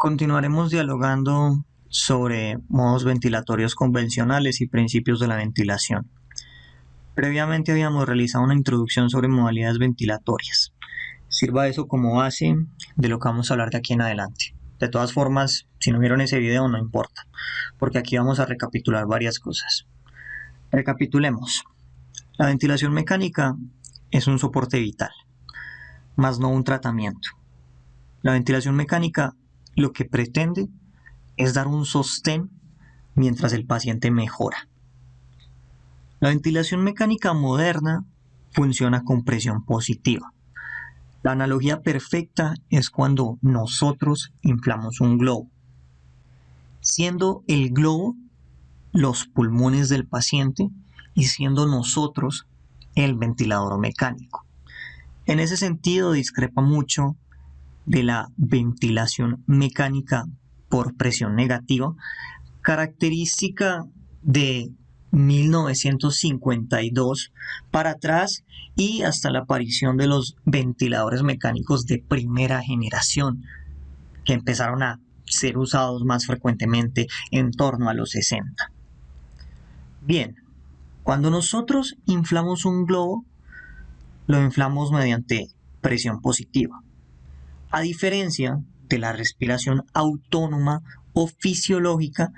Continuaremos dialogando sobre modos ventilatorios convencionales y principios de la ventilación. Previamente habíamos realizado una introducción sobre modalidades ventilatorias. Sirva eso como base de lo que vamos a hablar de aquí en adelante. De todas formas, si no vieron ese video no importa, porque aquí vamos a recapitular varias cosas. Recapitulemos. La ventilación mecánica es un soporte vital, más no un tratamiento. La ventilación mecánica lo que pretende es dar un sostén mientras el paciente mejora. La ventilación mecánica moderna funciona con presión positiva. La analogía perfecta es cuando nosotros inflamos un globo, siendo el globo los pulmones del paciente y siendo nosotros el ventilador mecánico. En ese sentido discrepa mucho de la ventilación mecánica por presión negativa, característica de 1952 para atrás y hasta la aparición de los ventiladores mecánicos de primera generación, que empezaron a ser usados más frecuentemente en torno a los 60. Bien, cuando nosotros inflamos un globo, lo inflamos mediante presión positiva. A diferencia de la respiración autónoma o fisiológica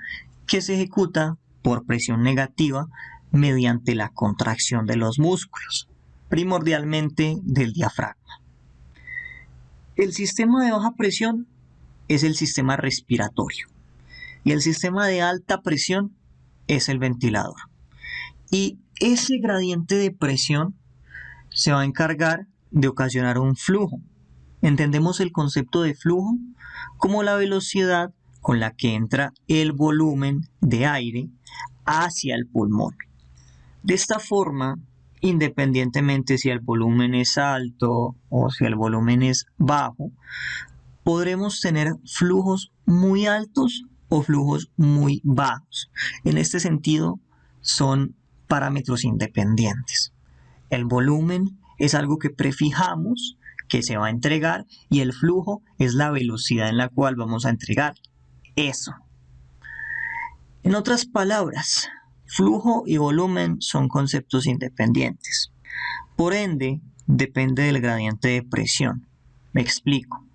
que se ejecuta por presión negativa mediante la contracción de los músculos, primordialmente del diafragma. El sistema de baja presión es el sistema respiratorio y el sistema de alta presión es el ventilador. Y ese gradiente de presión se va a encargar de ocasionar un flujo. Entendemos el concepto de flujo como la velocidad con la que entra el volumen de aire hacia el pulmón. De esta forma, independientemente si el volumen es alto o si el volumen es bajo, podremos tener flujos muy altos o flujos muy bajos. En este sentido, son parámetros independientes. El volumen es algo que prefijamos, que se va a entregar, y el flujo es la velocidad en la cual vamos a entregar eso. En otras palabras, flujo y volumen son conceptos independientes. Por ende, depende del gradiente de presión. Me explico.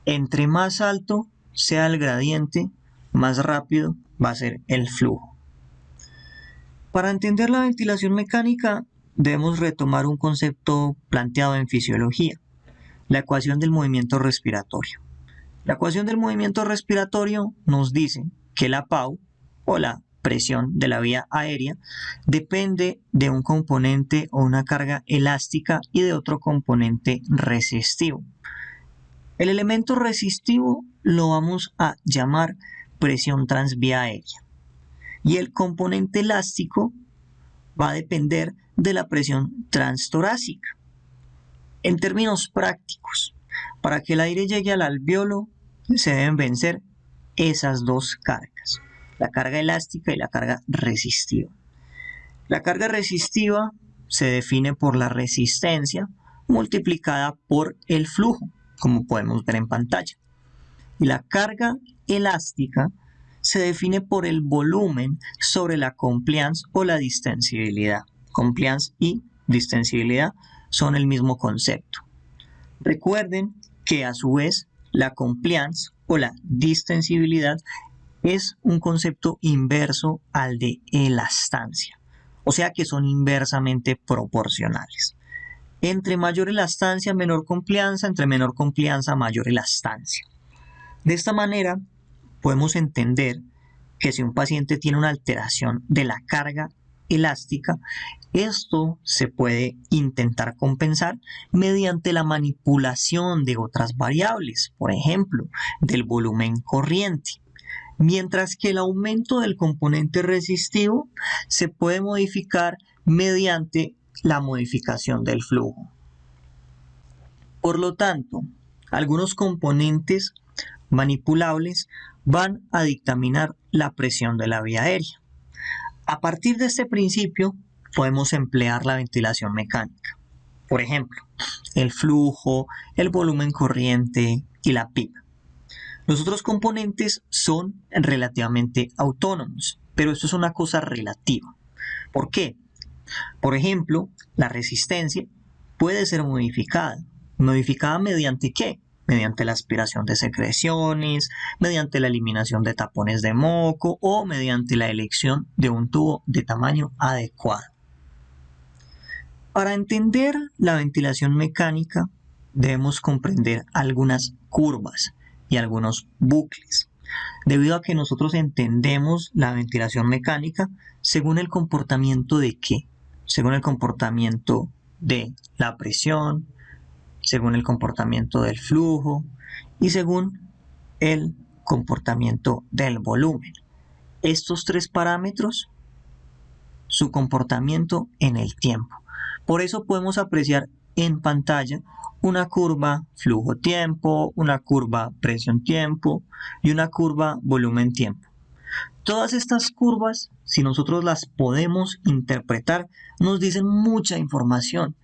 Entre más alto sea el gradiente, más rápido va a ser el flujo. Para entender la ventilación mecánica, debemos retomar un concepto planteado en fisiología, la ecuación del movimiento respiratorio. La ecuación del movimiento respiratorio nos dice que la PAU, o la presión de la vía aérea, depende de un componente o una carga elástica y de otro componente resistivo. El elemento resistivo lo vamos a llamar presión transvía aérea y el componente elástico va a depender de la presión transtorácica. En términos prácticos, para que el aire llegue al alvéolo se deben vencer esas dos cargas, la carga elástica y la carga resistiva. La carga resistiva se define por la resistencia multiplicada por el flujo, como podemos ver en pantalla. Y la carga elástica se define por el volumen sobre la compliance o la distensibilidad. Compliance y distensibilidad son el mismo concepto. Recuerden que a su vez la compliance o la distensibilidad es un concepto inverso al de elastancia, o sea que son inversamente proporcionales. Entre mayor elastancia, menor complianza, entre menor complianza, mayor elastancia. De esta manera, podemos entender que si un paciente tiene una alteración de la carga elástica, esto se puede intentar compensar mediante la manipulación de otras variables, por ejemplo, del volumen corriente, mientras que el aumento del componente resistivo se puede modificar mediante la modificación del flujo. Por lo tanto, algunos componentes manipulables van a dictaminar la presión de la vía aérea. A partir de este principio, podemos emplear la ventilación mecánica. Por ejemplo, el flujo, el volumen corriente y la PIB. Los otros componentes son relativamente autónomos, pero esto es una cosa relativa. ¿Por qué? Por ejemplo, la resistencia puede ser modificada. ¿Modificada mediante qué? Mediante la aspiración de secreciones, mediante la eliminación de tapones de moco o mediante la elección de un tubo de tamaño adecuado. Para entender la ventilación mecánica, debemos comprender algunas curvas y algunos bucles, debido a que nosotros entendemos la ventilación mecánica según el comportamiento de ¿qué? Según el comportamiento de la presión, según el comportamiento del flujo y según el comportamiento del volumen. Estos tres parámetros, su comportamiento en el tiempo. Por eso podemos apreciar en pantalla una curva flujo-tiempo, una curva presión-tiempo y una curva volumen-tiempo. Todas estas curvas, si nosotros las podemos interpretar, nos dicen mucha información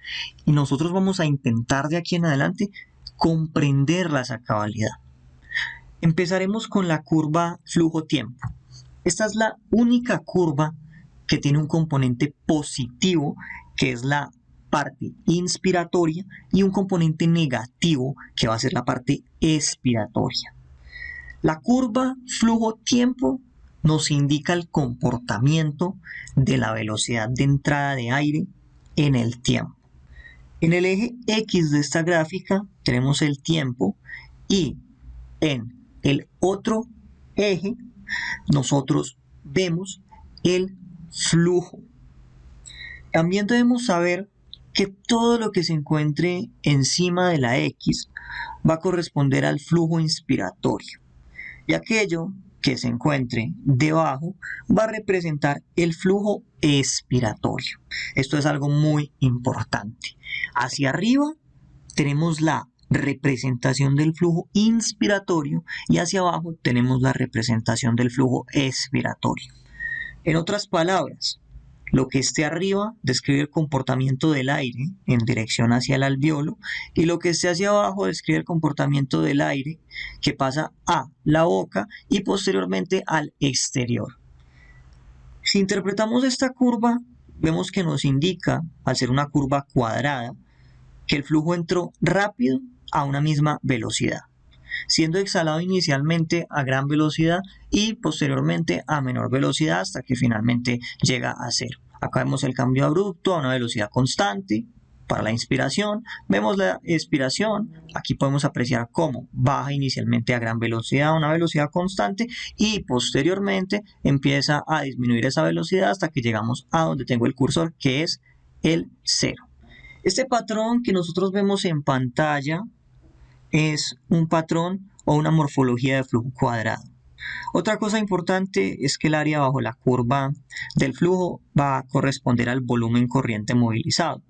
y nosotros vamos a intentar de aquí en adelante comprenderlas a cabalidad. Empezaremos con la curva flujo-tiempo. Esta es la única curva que tiene un componente positivo, que es la parte inspiratoria, y un componente negativo, que va a ser la parte expiratoria. La curva flujo-tiempo nos indica el comportamiento de la velocidad de entrada de aire en el tiempo. En el eje X de esta gráfica tenemos el tiempo y en el otro eje nosotros vemos el flujo. También debemos saber que todo lo que se encuentre encima de la X va a corresponder al flujo inspiratorio y aquello que se encuentre debajo va a representar el flujo expiratorio. Esto es algo muy importante. Hacia arriba tenemos la representación del flujo inspiratorio y hacia abajo tenemos la representación del flujo expiratorio. En otras palabras, lo que esté arriba describe el comportamiento del aire en dirección hacia el alvéolo y lo que esté hacia abajo describe el comportamiento del aire que pasa a la boca y posteriormente al exterior. Si interpretamos esta curva, vemos que nos indica, al ser una curva cuadrada, que el flujo entró rápido a una misma velocidad, siendo exhalado inicialmente a gran velocidad y posteriormente a menor velocidad hasta que finalmente llega a cero. Acá vemos el cambio abrupto a una velocidad constante para la inspiración, vemos la expiración, aquí podemos apreciar cómo baja inicialmente a gran velocidad a una velocidad constante y posteriormente empieza a disminuir esa velocidad hasta que llegamos a donde tengo el cursor, que es el cero. Este patrón que nosotros vemos en pantalla es un patrón o una morfología de flujo cuadrado. Otra cosa importante es que el área bajo la curva del flujo va a corresponder al volumen corriente movilizado.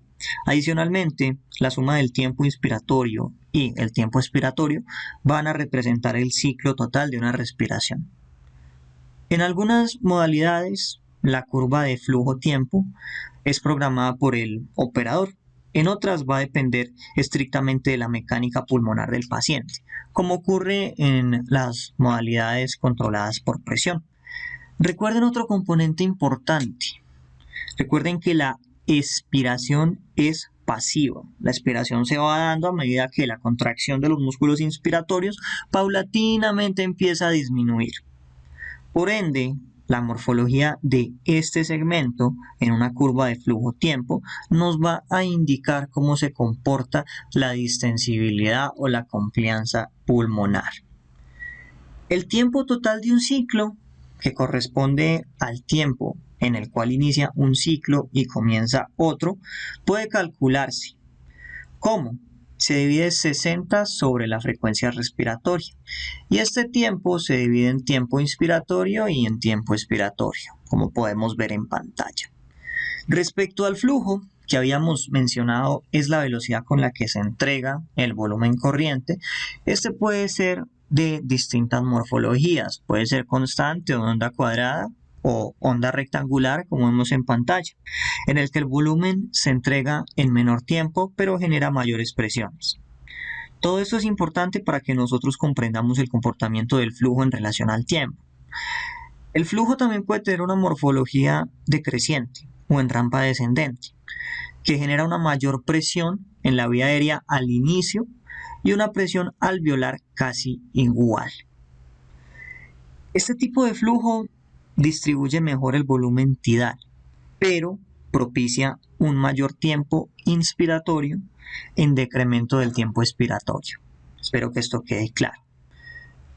Adicionalmente, la suma del tiempo inspiratorio y el tiempo expiratorio van a representar el ciclo total de una respiración. En algunas modalidades, la curva de flujo-tiempo es programada por el operador. En otras va a depender estrictamente de la mecánica pulmonar del paciente, como ocurre en las modalidades controladas por presión. Recuerden otro componente importante. Recuerden que la expiración es pasiva. La expiración se va dando a medida que la contracción de los músculos inspiratorios paulatinamente empieza a disminuir. Por ende, la morfología de este segmento en una curva de flujo-tiempo nos va a indicar cómo se comporta la distensibilidad o la confianza pulmonar. El tiempo total de un ciclo, que corresponde al tiempo en el cual inicia un ciclo y comienza otro, puede calcularse. ¿Cómo? Se divide 60 sobre la frecuencia respiratoria y este tiempo se divide en tiempo inspiratorio y en tiempo expiratorio, como podemos ver en pantalla. Respecto al flujo, que habíamos mencionado es la velocidad con la que se entrega el volumen corriente. Este puede ser de distintas morfologías, puede ser constante o onda cuadrada o onda rectangular, como vemos en pantalla, en el que el volumen se entrega en menor tiempo pero genera mayores presiones. Todo esto es importante para que nosotros comprendamos el comportamiento del flujo en relación al tiempo. El flujo también puede tener una morfología decreciente o en rampa descendente, que genera una mayor presión en la vía aérea al inicio y una presión alveolar casi igual. Este tipo de flujo distribuye mejor el volumen tidal, pero propicia un mayor tiempo inspiratorio en decremento del tiempo expiratorio. Espero que esto quede claro.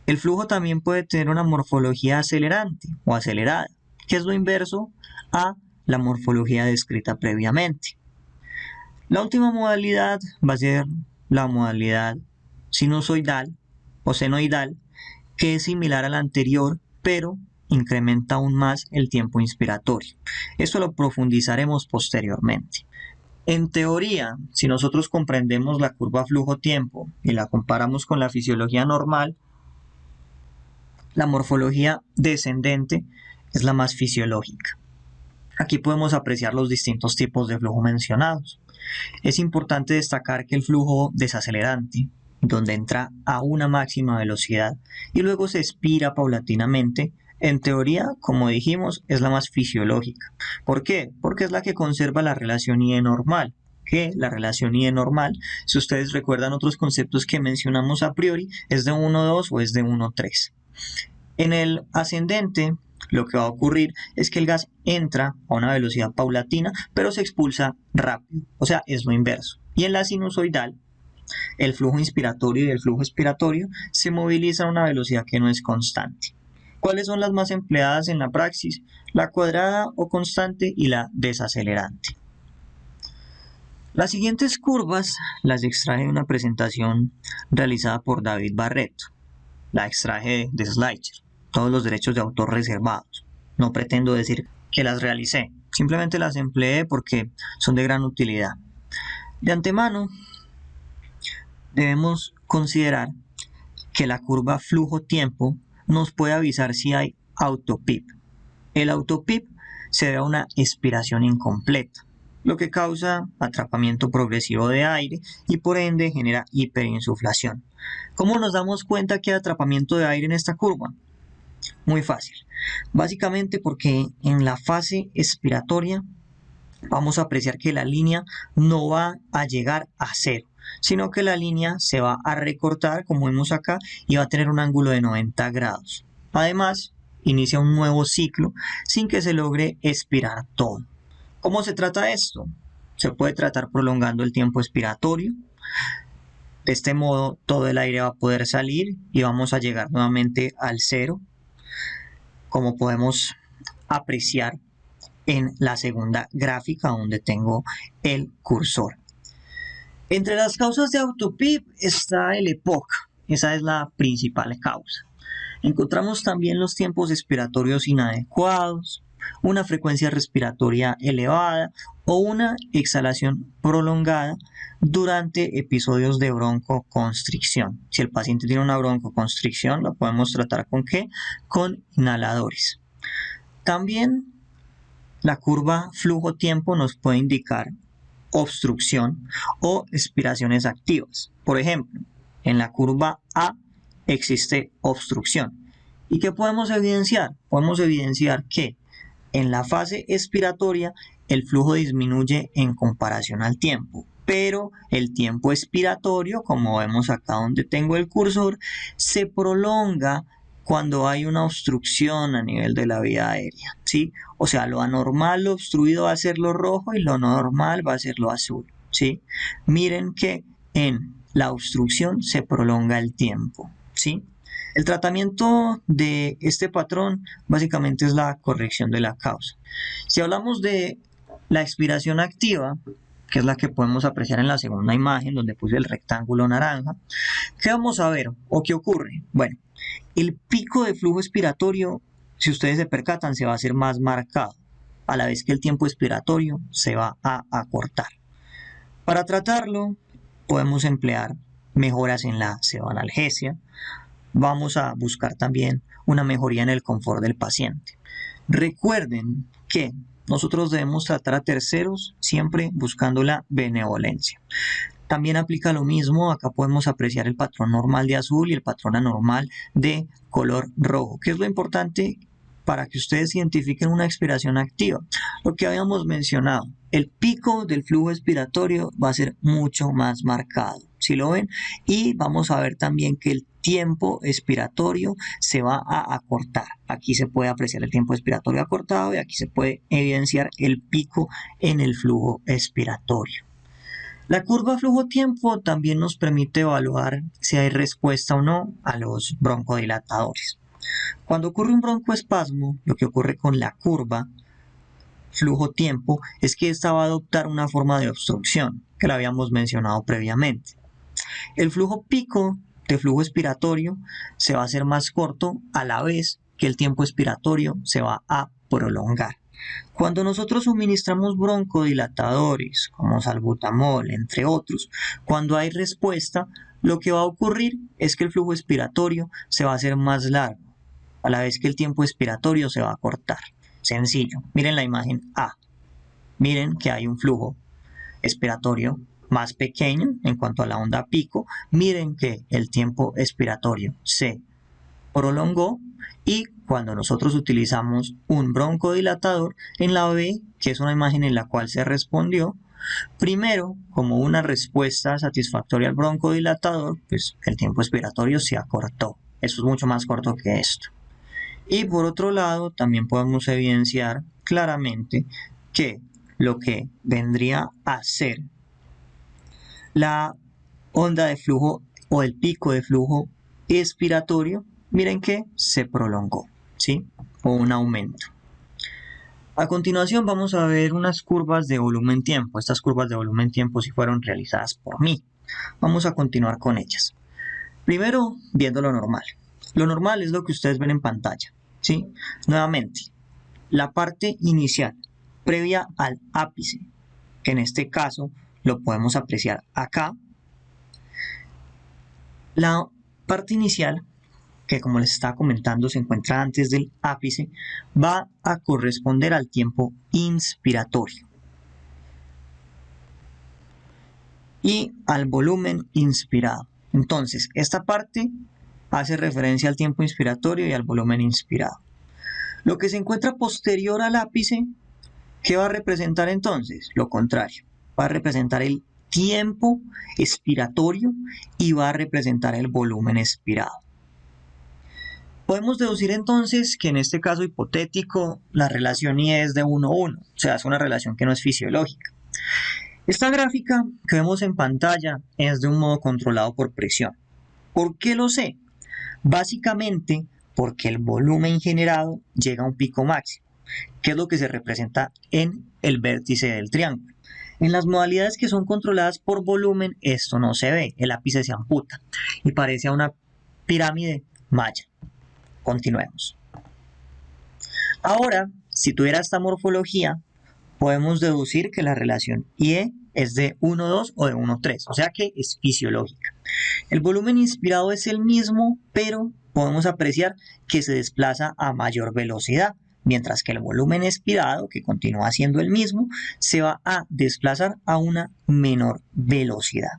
El flujo también puede tener una morfología acelerante o acelerada, que es lo inverso a la morfología descrita previamente. La última modalidad va a ser la modalidad sinusoidal o senoidal, que es similar a la anterior, pero incrementa aún más el tiempo inspiratorio. Esto lo profundizaremos posteriormente. En teoría, si nosotros comprendemos la curva flujo-tiempo y la comparamos con la fisiología normal, la morfología descendente es la más fisiológica. Aquí podemos apreciar los distintos tipos de flujo mencionados. Es importante destacar que el flujo desacelerante, donde entra a una máxima velocidad y luego se expira paulatinamente, en teoría, como dijimos, es la más fisiológica. ¿Por qué? Porque es la que conserva la relación IE normal. Que la relación IE normal, si ustedes recuerdan otros conceptos que mencionamos a priori, es de 1,2 o es de 1,3. En el ascendente, lo que va a ocurrir es que el gas entra a una velocidad paulatina, pero se expulsa rápido, o sea, es lo inverso. Y en la sinusoidal, el flujo inspiratorio y el flujo expiratorio se movilizan a una velocidad que no es constante. ¿Cuáles son las más empleadas en la praxis? La cuadrada o constante y la desacelerante. Las siguientes curvas las extraje de una presentación realizada por David Barreto. La extraje de Slideshare, todos los derechos de autor reservados. No pretendo decir que las realicé, simplemente las empleé porque son de gran utilidad. De antemano, debemos considerar que la curva flujo-tiempo nos puede avisar si hay autopip. El autopip se debe a una expiración incompleta, lo que causa atrapamiento progresivo de aire y por ende genera hiperinsuflación. ¿Cómo nos damos cuenta que hay atrapamiento de aire en esta curva? Muy fácil. Básicamente porque en la fase expiratoria vamos a apreciar que la línea no va a llegar a cero, sino que la línea se va a recortar, como vemos acá, y va a tener un ángulo de 90 grados. Además, inicia un nuevo ciclo sin que se logre expirar todo. ¿Cómo se trata esto? Se puede tratar prolongando el tiempo expiratorio. De este modo, todo el aire va a poder salir y vamos a llegar nuevamente al cero, como podemos apreciar en la segunda gráfica donde tengo el cursor. Entre las causas de autopip está el EPOC, esa es la principal causa. Encontramos también los tiempos expiratorios inadecuados, una frecuencia respiratoria elevada o una exhalación prolongada durante episodios de broncoconstricción. Si el paciente tiene una broncoconstricción, lo podemos tratar ¿con qué? Con inhaladores. También la curva flujo-tiempo nos puede indicar obstrucción o expiraciones activas. Por ejemplo, en la curva A existe obstrucción. ¿Y qué podemos evidenciar? Podemos evidenciar que en la fase expiratoria el flujo disminuye en comparación al tiempo, pero el tiempo expiratorio, como vemos acá donde tengo el cursor, se prolonga cuando hay una obstrucción a nivel de la vía aérea, ¿sí? O sea, lo anormal, lo obstruido va a ser lo rojo y lo normal va a ser lo azul, ¿sí? Miren que en la obstrucción se prolonga el tiempo, ¿sí? El tratamiento de este patrón básicamente es la corrección de la causa. Si hablamos de la expiración activa, que es la que podemos apreciar en la segunda imagen donde puse el rectángulo naranja, ¿qué vamos a ver o qué ocurre? Bueno, el pico de flujo expiratorio, si ustedes se percatan, se va a hacer más marcado, a la vez que el tiempo expiratorio se va a acortar. Para tratarlo, podemos emplear mejoras en la pseudoanalgesia. Vamos a buscar también una mejoría en el confort del paciente. Recuerden que nosotros debemos tratar a terceros siempre buscando la benevolencia. También aplica lo mismo, acá podemos apreciar el patrón normal de azul y el patrón anormal de color rojo. ¿Qué es lo importante para que ustedes identifiquen una expiración activa? Lo que habíamos mencionado, el pico del flujo expiratorio va a ser mucho más marcado, ¿sí lo ven? Y vamos a ver también que el tiempo expiratorio se va a acortar. Aquí se puede apreciar el tiempo expiratorio acortado y aquí se puede evidenciar el pico en el flujo expiratorio. La curva flujo-tiempo también nos permite evaluar si hay respuesta o no a los broncodilatadores. Cuando ocurre un broncoespasmo, lo que ocurre con la curva flujo-tiempo es que esta va a adoptar una forma de obstrucción, que la habíamos mencionado previamente. El flujo pico de flujo expiratorio se va a hacer más corto a la vez que el tiempo expiratorio se va a prolongar. Cuando nosotros suministramos broncodilatadores como salbutamol, entre otros, cuando hay respuesta, lo que va a ocurrir es que el flujo expiratorio se va a hacer más largo, a la vez que el tiempo expiratorio se va a cortar. Sencillo, miren la imagen A. Miren que hay un flujo expiratorio más pequeño en cuanto a la onda pico. Miren que el tiempo expiratorio se prolongó y cuando nosotros utilizamos un broncodilatador en la B, que es una imagen en la cual se respondió, primero, como una respuesta satisfactoria al broncodilatador, pues el tiempo expiratorio se acortó. Eso es mucho más corto que esto. Y por otro lado, también podemos evidenciar claramente que lo que vendría a ser la onda de flujo o el pico de flujo expiratorio, miren que se prolongó, ¿sí? O un aumento. A continuación vamos a ver unas curvas de volumen-tiempo. Estas curvas de volumen-tiempo sí fueron realizadas por mí. Vamos a continuar con ellas. Primero, viendo lo normal. Lo normal es lo que ustedes ven en pantalla, ¿sí? Nuevamente, la parte inicial, previa al ápice, que en este caso lo podemos apreciar acá. La parte inicial, que como les estaba comentando se encuentra antes del ápice, va a corresponder al tiempo inspiratorio y al volumen inspirado. Entonces, esta parte hace referencia al tiempo inspiratorio y al volumen inspirado. Lo que se encuentra posterior al ápice, ¿qué va a representar entonces? Lo contrario, va a representar el tiempo expiratorio y va a representar el volumen expirado. Podemos deducir entonces que en este caso hipotético la relación I es de 1:1, o sea, es una relación que no es fisiológica. Esta gráfica que vemos en pantalla es de un modo controlado por presión. ¿Por qué lo sé? Básicamente porque el volumen generado llega a un pico máximo, que es lo que se representa en el vértice del triángulo. En las modalidades que son controladas por volumen, esto no se ve, el ápice se amputa y parece a una pirámide maya. Continuemos. Ahora, si tuviera esta morfología, podemos deducir que la relación IE es de 1:2 o de 1:3, o sea que es fisiológica. El volumen inspirado es el mismo, pero podemos apreciar que se desplaza a mayor velocidad, mientras que el volumen expirado, que continúa siendo el mismo, se va a desplazar a una menor velocidad.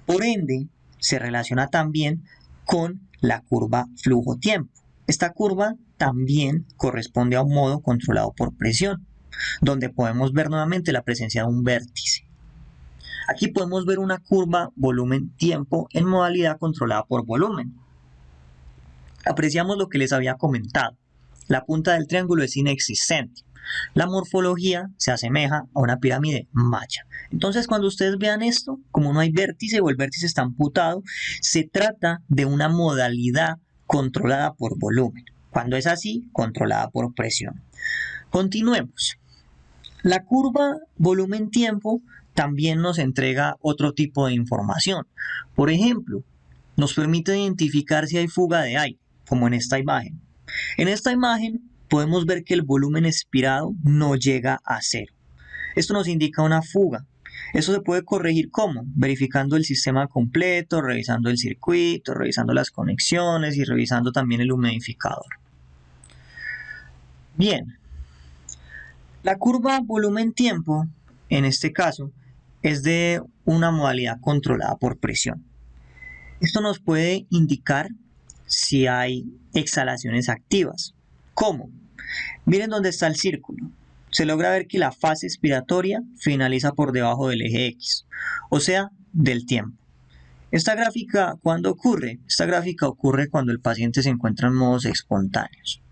Por ende, se relaciona también con la curva flujo-tiempo. Esta curva también corresponde a un modo controlado por presión, donde podemos ver nuevamente la presencia de un vértice. Aquí podemos ver una curva volumen-tiempo en modalidad controlada por volumen. Apreciamos lo que les había comentado. La punta del triángulo es inexistente. La morfología se asemeja a una pirámide maya. Entonces, cuando ustedes vean esto, como no hay vértice o el vértice está amputado, se trata de una modalidad controlada por volumen. Cuando es así, controlada por presión. Continuemos. La curva volumen-tiempo también nos entrega otro tipo de información. Por ejemplo, nos permite identificar si hay fuga de aire, como en esta imagen. En esta imagen podemos ver que el volumen expirado no llega a cero. Esto nos indica una fuga. Eso se puede corregir ¿cómo? Verificando el sistema completo, revisando el circuito, revisando las conexiones y revisando también el humidificador. Bien, la curva volumen-tiempo, en este caso, es de una modalidad controlada por presión. Esto nos puede indicar si hay exhalaciones activas. ¿Cómo? Miren dónde está el círculo. Se logra ver que la fase expiratoria finaliza por debajo del eje X, o sea, del tiempo. Esta gráfica, ¿cuándo ocurre? Esta gráfica ocurre cuando el paciente se encuentra en modos espontáneos.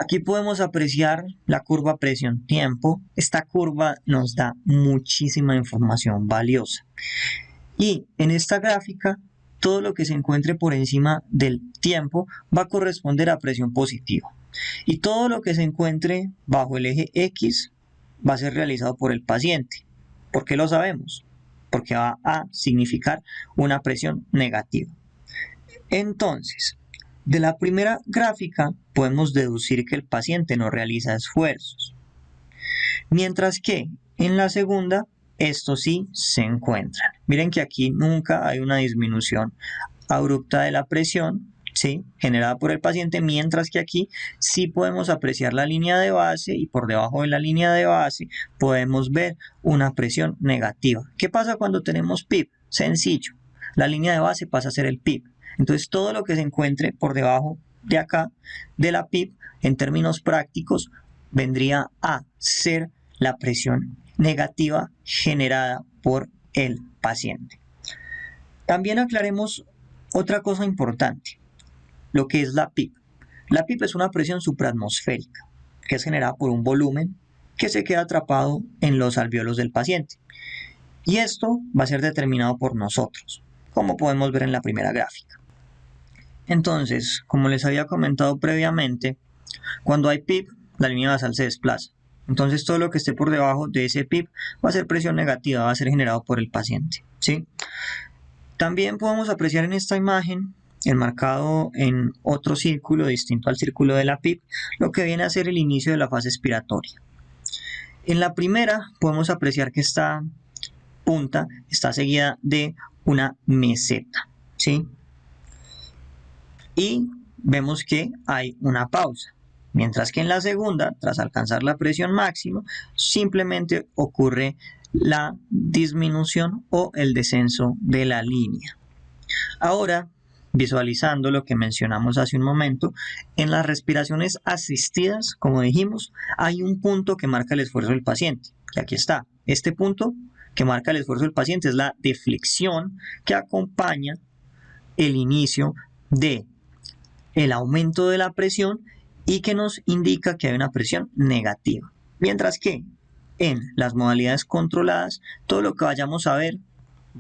Aquí podemos apreciar la curva presión-tiempo. Esta curva nos da muchísima información valiosa. Y en esta gráfica, todo lo que se encuentre por encima del tiempo va a corresponder a presión positiva. Y todo lo que se encuentre bajo el eje X va a ser realizado por el paciente. ¿Por qué lo sabemos? Porque va a significar una presión negativa. Entonces, de la primera gráfica podemos deducir que el paciente no realiza esfuerzos. Mientras que en la segunda, estos sí se encuentran. Miren que aquí nunca hay una disminución abrupta de la presión, ¿sí?, generada por el paciente, mientras que aquí sí podemos apreciar la línea de base y por debajo de la línea de base podemos ver una presión negativa. ¿Qué pasa cuando tenemos PIB? Sencillo, la línea de base pasa a ser el PIB. Entonces todo lo que se encuentre por debajo de acá de la PIB, en términos prácticos, vendría a ser la presión negativa generada por el paciente. También aclaremos otra cosa importante, lo que es la PIB. La PIB es una presión supraatmosférica que es generada por un volumen que se queda atrapado en los alvéolos del paciente. Y esto va a ser determinado por nosotros, como podemos ver en la primera gráfica. Entonces, como les había comentado previamente, cuando hay PIB, la línea basal se desplaza. Entonces todo lo que esté por debajo de ese PIB va a ser presión negativa, va a ser generado por el paciente, ¿sí? También podemos apreciar en esta imagen, enmarcado en otro círculo distinto al círculo de la PIB, lo que viene a ser el inicio de la fase expiratoria. En la primera podemos apreciar que esta punta está seguida de una meseta, ¿sí? Y vemos que hay una pausa. Mientras que en la segunda, tras alcanzar la presión máxima, simplemente ocurre la disminución o el descenso de la línea. Ahora, visualizando lo que mencionamos hace un momento, en las respiraciones asistidas, como dijimos, hay un punto que marca el esfuerzo del paciente. Y aquí está. Este punto que marca el esfuerzo del paciente es la deflexión que acompaña el inicio de el aumento de la presión y que nos indica que hay una presión negativa. Mientras que en las modalidades controladas, todo lo que vayamos a ver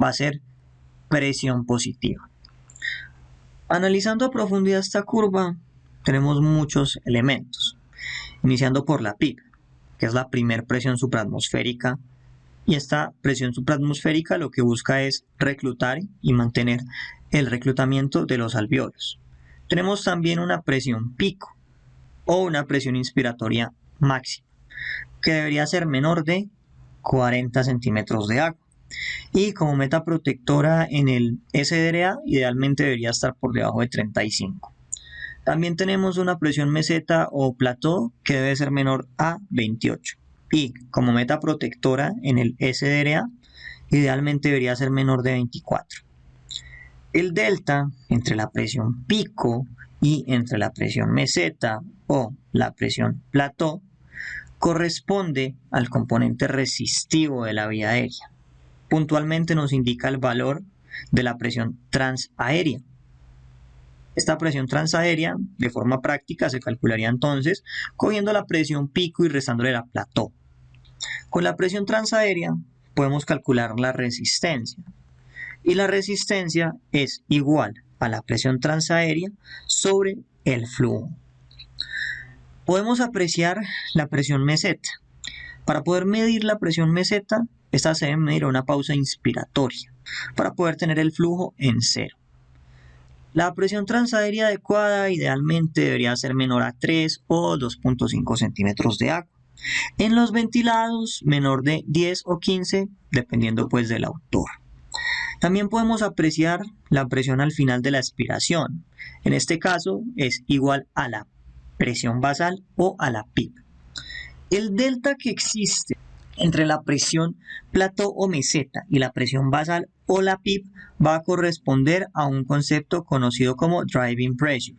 va a ser presión positiva. Analizando a profundidad esta curva, tenemos muchos elementos, iniciando por la PIB, que es la primer presión supraatmosférica, y esta presión supraatmosférica lo que busca es reclutar y mantener el reclutamiento de los alvéolos. Tenemos también una presión pico, o una presión inspiratoria máxima, que debería ser menor de 40 centímetros de agua. Y como meta protectora en el SDRA, idealmente debería estar por debajo de 35. También tenemos una presión meseta o plató que debe ser menor a 28. Y como meta protectora en el SDRA, idealmente debería ser menor de 24. El delta entre la presión pico y entre la presión meseta o la presión plató corresponde al componente resistivo de la vía aérea. Puntualmente nos indica el valor de la presión transaérea. Esta presión transaérea, de forma práctica, se calcularía entonces cogiendo la presión pico y restándole la plató. Con la presión transaérea podemos calcular la resistencia. Y la resistencia es igual a la presión transaérea sobre el flujo. Podemos apreciar la presión meseta. Para poder medir la presión meseta, esta se debe medir a una pausa inspiratoria para poder tener el flujo en cero. La presión transaérea adecuada idealmente debería ser menor a 3 o 2.5 centímetros de agua. En los ventilados, menor de 10 o 15, dependiendo pues del autor. También podemos apreciar la presión al final de la expiración. En este caso es igual a la presión basal o a la PIB. El delta que existe entre la presión plató o meseta y la presión basal o la PIB va a corresponder a un concepto conocido como driving pressure.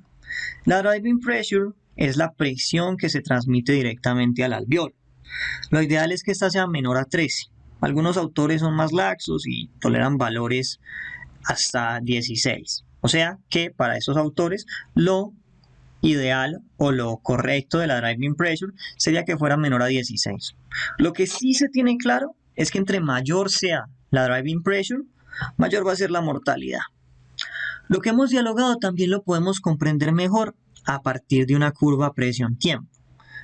La driving pressure es la presión que se transmite directamente al alveolo. Lo ideal es que esta sea menor a 13. Algunos autores son más laxos y toleran valores hasta 16. O sea que para esos autores lo ideal o lo correcto de la driving pressure sería que fuera menor a 16. Lo que sí se tiene claro es que entre mayor sea la driving pressure, mayor va a ser la mortalidad. Lo que hemos dialogado también lo podemos comprender mejor a partir de una curva presión-tiempo,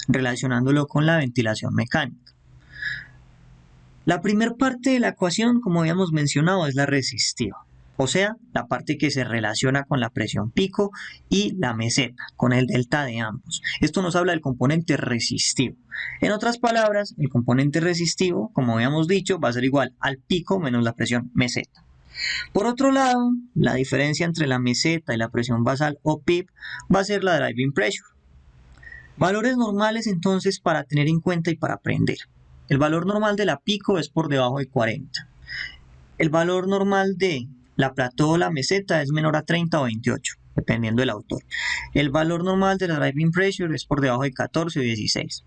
relacionándolo con la ventilación mecánica. La primera parte de la ecuación, como habíamos mencionado, es la resistiva. O sea, la parte que se relaciona con la presión pico y la meseta, con el delta de ambos. Esto nos habla del componente resistivo. En otras palabras, el componente resistivo, como habíamos dicho, va a ser igual al pico menos la presión meseta. Por otro lado, la diferencia entre la meseta y la presión basal o PIB va a ser la driving pressure. Valores normales entonces para tener en cuenta y para aprender. El valor normal de la pico es por debajo de 40. El valor normal de la plató o la meseta es menor a 30 o 28, dependiendo del autor. El valor normal de la driving pressure es por debajo de 14 o 16.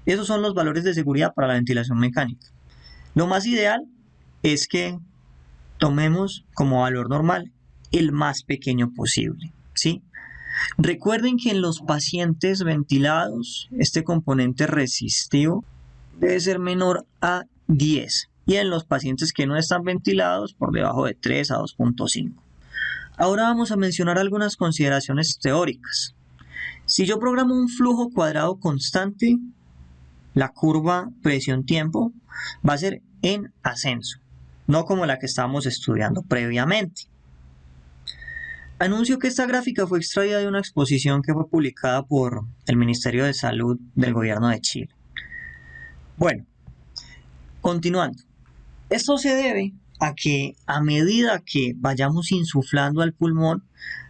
Esos son los valores de seguridad para la ventilación mecánica. Lo más ideal es que tomemos como valor normal el más pequeño posible, ¿sí? Recuerden que en los pacientes ventilados, este componente resistivo debe ser menor a 10. Y en los pacientes que no están ventilados por debajo de 3 a 2.5. Ahora vamos a mencionar algunas consideraciones teóricas. Si yo programo un flujo cuadrado constante, la curva presión-tiempo va a ser en ascenso, no como la que estábamos estudiando previamente. Anuncio que esta gráfica fue extraída de una exposición que fue publicada por el Ministerio de Salud del Gobierno de Chile. Bueno, continuando. Esto se debe a que a medida que vayamos insuflando al pulmón,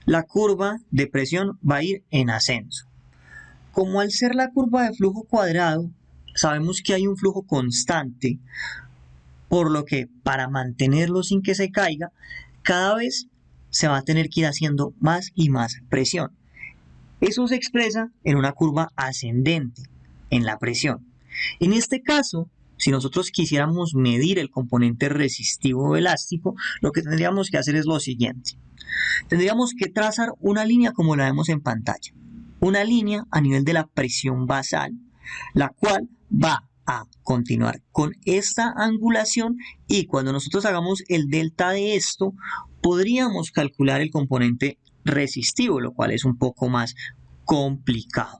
la curva de presión va a ir en ascenso. Como al ser la curva de flujo cuadrado, sabemos que hay un flujo constante, por lo que para mantenerlo sin que se caiga, cada vez se va a tener que ir haciendo más y más presión. Eso se expresa en una curva ascendente en la presión. En este caso, si nosotros quisiéramos medir el componente resistivo o elástico, lo que tendríamos que hacer es lo siguiente. Tendríamos que trazar una línea como la vemos en pantalla. Una línea a nivel de la presión basal, la cual va a continuar con esta angulación y cuando nosotros hagamos el delta de esto, podríamos calcular el componente resistivo, lo cual es un poco más complicado.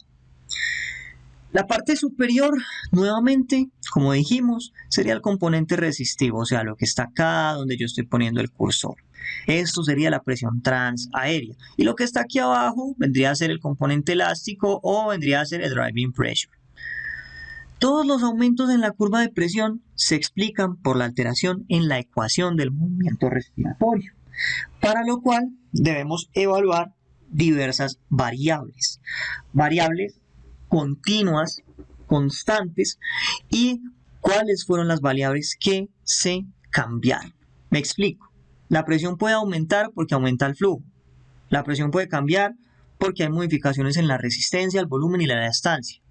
La parte superior, nuevamente, como dijimos, sería el componente resistivo, o sea, lo que está acá donde yo estoy poniendo el cursor. Esto sería la presión transaérea. Y lo que está aquí abajo vendría a ser el componente elástico o vendría a ser el driving pressure. Todos los aumentos en la curva de presión se explican por la alteración en la ecuación del movimiento respiratorio, para lo cual debemos evaluar diversas variables. Variables continuas, constantes, y cuáles fueron las variables que se cambiaron. Me explico. La presión puede aumentar porque aumenta el flujo. La presión puede cambiar porque hay modificaciones en la resistencia, el volumen y la distancia.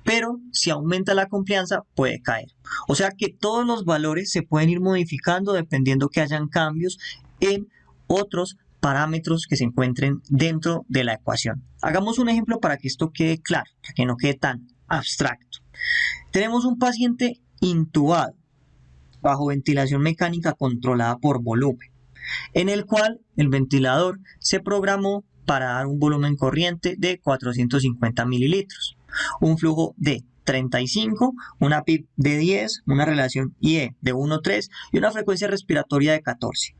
Pero si aumenta la confianza, puede caer. O sea que todos los valores se pueden ir modificando dependiendo que hayan cambios en otros parámetros que se encuentren dentro de la ecuación. Hagamos un ejemplo para que esto quede claro, para que no quede tan abstracto. Tenemos un paciente intubado bajo ventilación mecánica controlada por volumen, en el cual el ventilador se programó para dar un volumen corriente de 450 mililitros, un flujo de 35, una PIB de 10, una relación IE de 1,3 y una frecuencia respiratoria de 14.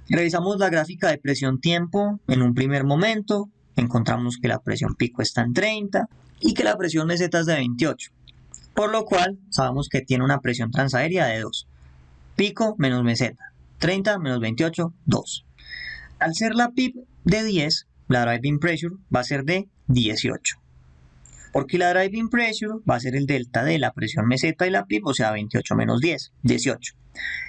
Revisamos la gráfica de presión-tiempo en un primer momento, encontramos que la presión pico está en 30 y que la presión meseta es de 28, por lo cual sabemos que tiene una presión transaérea de 2. Pico menos meseta, 30 menos 28, 2. Al ser la PIB de 10, la driving pressure va a ser de 18. porque la driving pressure va a ser el delta de la presión meseta y la PIB, o sea, 28 menos 10, 18.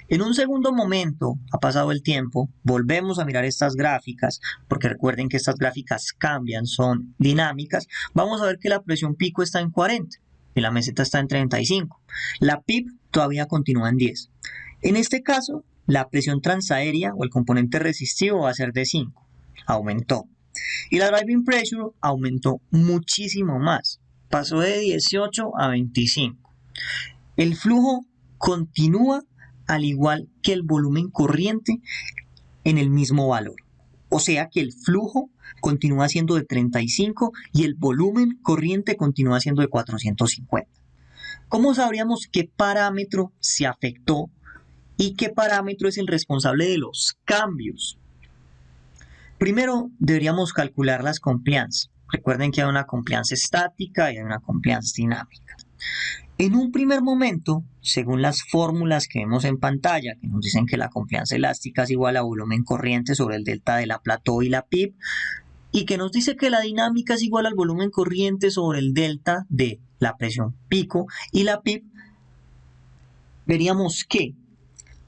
En un segundo momento, ha pasado el tiempo, volvemos a mirar estas gráficas, porque recuerden que estas gráficas cambian, son dinámicas. Vamos a ver que la presión pico está en 40 y la meseta está en 35. La PIB todavía continúa en 10. En este caso, la presión transaérea o el componente resistivo va a ser de 5, aumentó. Y la driving pressure aumentó muchísimo más, pasó de 18 a 25. El flujo continúa al igual que el volumen corriente en el mismo valor. O sea que el flujo continúa siendo de 35 y el volumen corriente continúa siendo de 450. ¿Cómo sabríamos qué parámetro se afectó y qué parámetro es el responsable de los cambios? Primero deberíamos calcular las compliance. Recuerden que hay una compliance estática y hay una compliance dinámica. En un primer momento, según las fórmulas que vemos en pantalla, que nos dicen que la compliance elástica es igual a volumen corriente sobre el delta de la plató y la PIB, y que nos dice que la dinámica es igual al volumen corriente sobre el delta de la presión pico y la PIB, veríamos que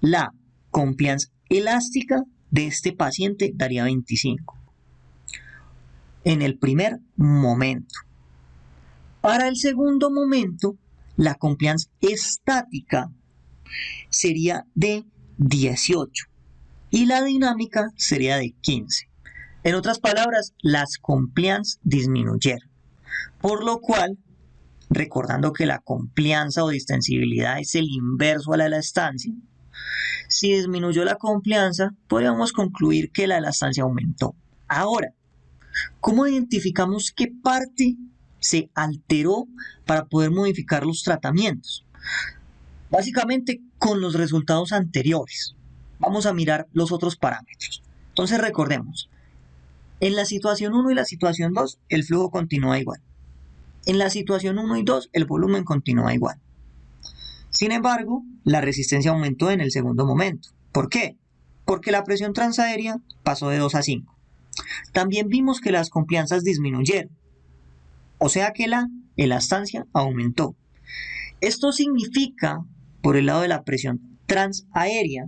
la compliance elástica de este paciente daría 25 en el primer momento. Para el segundo momento, la compliance estática sería de 18 y la dinámica sería de 15. En otras palabras, las compliance disminuyeron, por lo cual, recordando que la complianza o distensibilidad es el inverso a la elastancia, si disminuyó la complianza, podríamos concluir que la elastancia aumentó. Ahora, ¿cómo identificamos qué parte se alteró para poder modificar los tratamientos? Básicamente con los resultados anteriores. Vamos a mirar los otros parámetros. Entonces recordemos, en la situación 1 y la situación 2 el flujo continúa igual. En la situación 1 y 2 el volumen continúa igual. Sin embargo, la resistencia aumentó en el segundo momento. ¿Por qué? Porque la presión transaérea pasó de 2 a 5. También vimos que las complianzas disminuyeron. O sea que la elastancia aumentó. Esto significa, por el lado de la presión transaérea,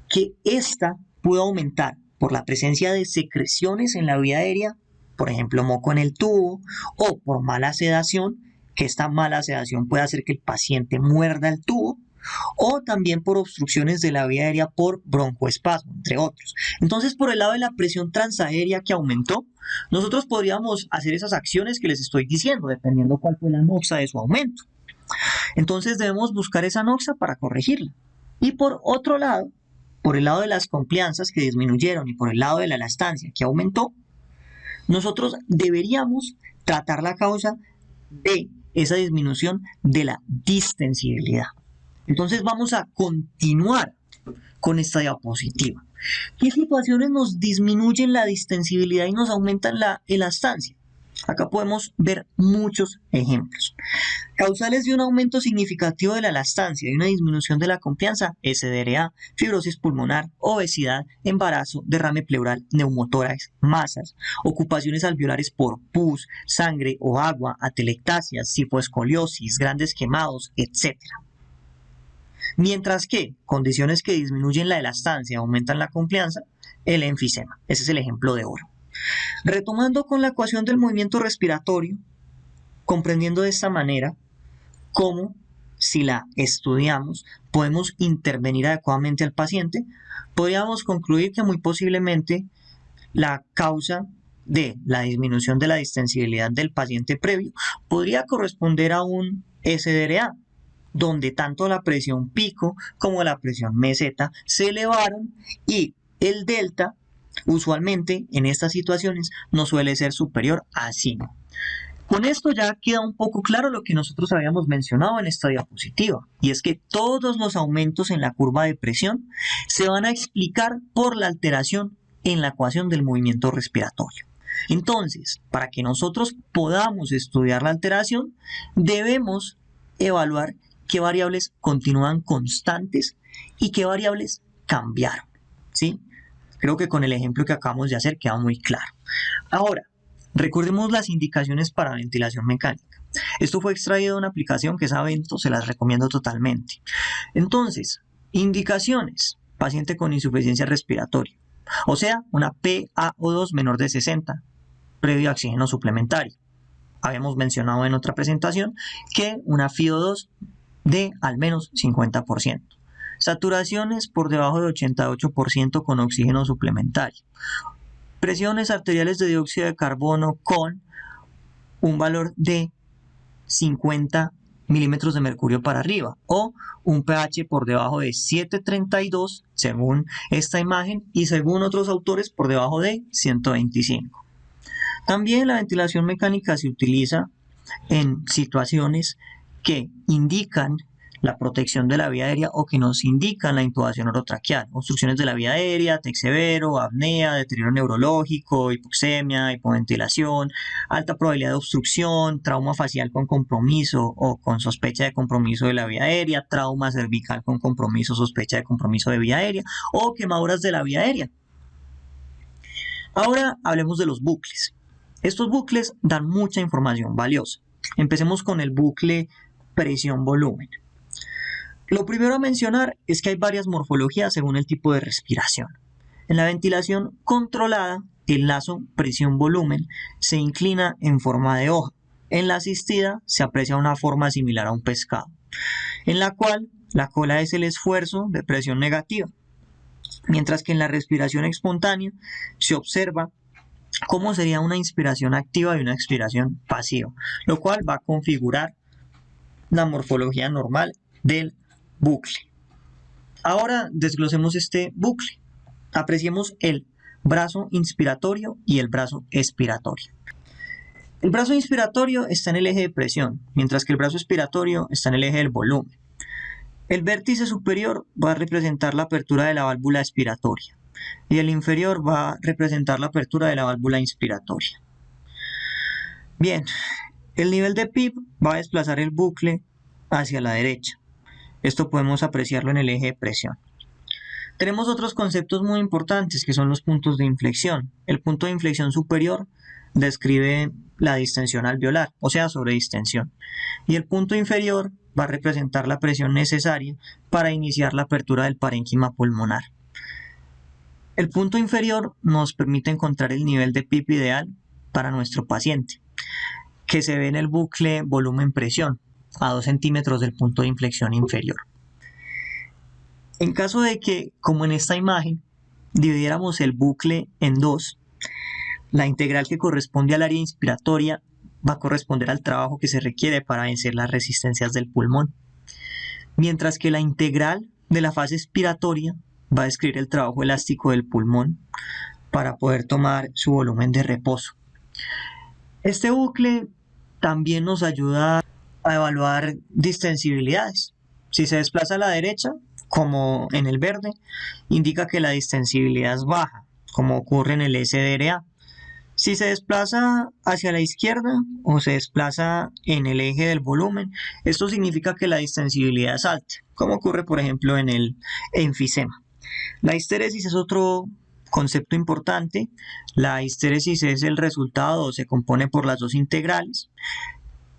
que esta pudo aumentar por la presencia de secreciones en la vía aérea, por ejemplo moco en el tubo, o por mala sedación, que esta mala sedación puede hacer que el paciente muerda el tubo, o también por obstrucciones de la vía aérea por broncoespasmo, entre otros. Entonces, por el lado de la presión transaérea que aumentó, nosotros podríamos hacer esas acciones que les estoy diciendo, dependiendo cuál fue la noxa de su aumento. Entonces debemos buscar esa noxa para corregirla. Y por otro lado, por el lado de las complianzas que disminuyeron y por el lado de la elastancia que aumentó, nosotros deberíamos tratar la causa de esa disminución de la distensibilidad. Entonces vamos a continuar con esta diapositiva. ¿Qué situaciones nos disminuyen la distensibilidad y nos aumentan la elastancia? Acá podemos ver muchos ejemplos. Causales de un aumento significativo de la elastancia y una disminución de la confianza: SDRA, fibrosis pulmonar, obesidad, embarazo, derrame pleural, neumotórax, masas, ocupaciones alveolares por pus, sangre o agua, atelectasias, cifoescoliosis, grandes quemados, etc. Mientras que condiciones que disminuyen la elastancia aumentan la confianza, el enfisema. Ese es el ejemplo de oro. Retomando con la ecuación del movimiento respiratorio, comprendiendo de esta manera cómo, si la estudiamos, podemos intervenir adecuadamente al paciente, podríamos concluir que muy posiblemente la causa de la disminución de la distensibilidad del paciente previo podría corresponder a un SDRA, donde tanto la presión pico como la presión meseta se elevaron y el delta usualmente en estas situaciones no suele ser superior a 5. Con esto ya queda un poco claro lo que nosotros habíamos mencionado en esta diapositiva, y es que todos los aumentos en la curva de presión se van a explicar por la alteración en la ecuación del movimiento respiratorio. Entonces, para que nosotros podamos estudiar la alteración, debemos evaluar qué variables continúan constantes y qué variables cambiaron, ¿sí? Creo que con el ejemplo que acabamos de hacer queda muy claro. Ahora, Recordemos las indicaciones para ventilación mecánica. Esto fue extraído de una aplicación que es Avento, se las recomiendo totalmente. Entonces, indicaciones: paciente con insuficiencia respiratoria, o sea, una PaO2 menor de 60, previo a oxígeno suplementario. Habíamos mencionado en otra presentación que una FiO2 de al menos 50%. Saturaciones por debajo de 88% con oxígeno suplementario. Presiones arteriales de dióxido de carbono con un valor de 50 milímetros de mercurio para arriba, o un pH por debajo de 7.32 según esta imagen, y según otros autores por debajo de 125. También la ventilación mecánica se utiliza en situaciones que indican la protección de la vía aérea o que nos indican la intubación orotraqueal, obstrucciones de la vía aérea, TEC severo, apnea, deterioro neurológico, hipoxemia, hipoventilación, alta probabilidad de obstrucción, trauma facial con compromiso o con sospecha de compromiso de la vía aérea, trauma cervical con compromiso o sospecha de compromiso de vía aérea, o quemaduras de la vía aérea. Ahora hablemos de los bucles. Estos bucles dan mucha información valiosa. Empecemos con el bucle presión-volumen. Lo primero a mencionar es que hay varias morfologías según el tipo de respiración. En la ventilación controlada, el lazo presión-volumen se inclina en forma de hoja. En la asistida se aprecia una forma similar a un pescado, en la cual la cola es el esfuerzo de presión negativa, mientras que en la respiración espontánea se observa cómo sería una inspiración activa y una expiración pasiva, lo cual va a configurar la morfología normal del bucle. Ahora desglosemos este bucle. Apreciemos el brazo inspiratorio y el brazo expiratorio. El brazo inspiratorio está en el eje de presión, mientras que el brazo expiratorio está en el eje del volumen. El vértice superior va a representar la apertura de la válvula expiratoria y el inferior va a representar la apertura de la válvula inspiratoria. Bien, el nivel de PIP va a desplazar el bucle hacia la derecha. Esto podemos apreciarlo en el eje de presión. Tenemos otros conceptos muy importantes que son los puntos de inflexión. El punto de inflexión superior describe la distensión alveolar, o sea, sobredistensión. Y el punto inferior va a representar la presión necesaria para iniciar la apertura del parénquima pulmonar. El punto inferior nos permite encontrar el nivel de PIP ideal para nuestro paciente, que se ve en el bucle volumen-presión, a 2 centímetros del punto de inflexión inferior. En caso de que, como en esta imagen, dividiéramos el bucle en dos, la integral que corresponde al área inspiratoria va a corresponder al trabajo que se requiere para vencer las resistencias del pulmón, mientras que la integral de la fase expiratoria va a describir el trabajo elástico del pulmón para poder tomar su volumen de reposo. Este bucle también nos ayuda a evaluar distensibilidades. Si se desplaza a la derecha, como en el verde, indica que la distensibilidad es baja, como ocurre en el SDRA. Si se desplaza hacia la izquierda o se desplaza en el eje del volumen, esto significa que la distensibilidad es alta, como ocurre por ejemplo en el enfisema. La histéresis es otro concepto importante. La histéresis es el resultado, se compone por las dos integrales.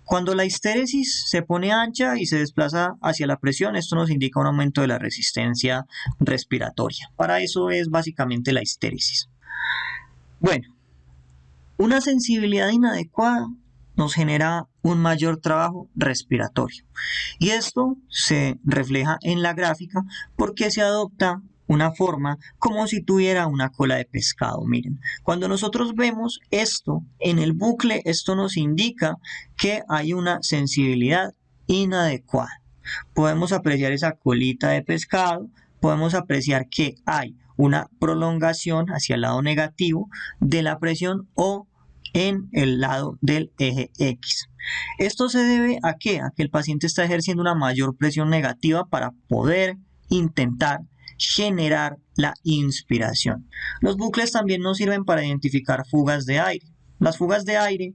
Cuando la histéresis se pone ancha y se desplaza hacia la presión, esto nos indica un aumento de la resistencia respiratoria. Para eso es básicamente la histéresis. Bueno, una sensibilidad inadecuada nos genera un mayor trabajo respiratorio. Y esto se refleja en la gráfica porque se adopta una forma como si tuviera una cola de pescado. Miren, cuando nosotros vemos esto en el bucle, esto nos indica que hay una sensibilidad inadecuada. Podemos apreciar esa colita de pescado, podemos apreciar que hay una prolongación hacia el lado negativo de la presión o en el lado del eje X. Esto se debe ¿a qué? A que el paciente está ejerciendo una mayor presión negativa para poder intentar generar la inspiración. Los bucles también nos sirven para identificar fugas de aire. Las fugas de aire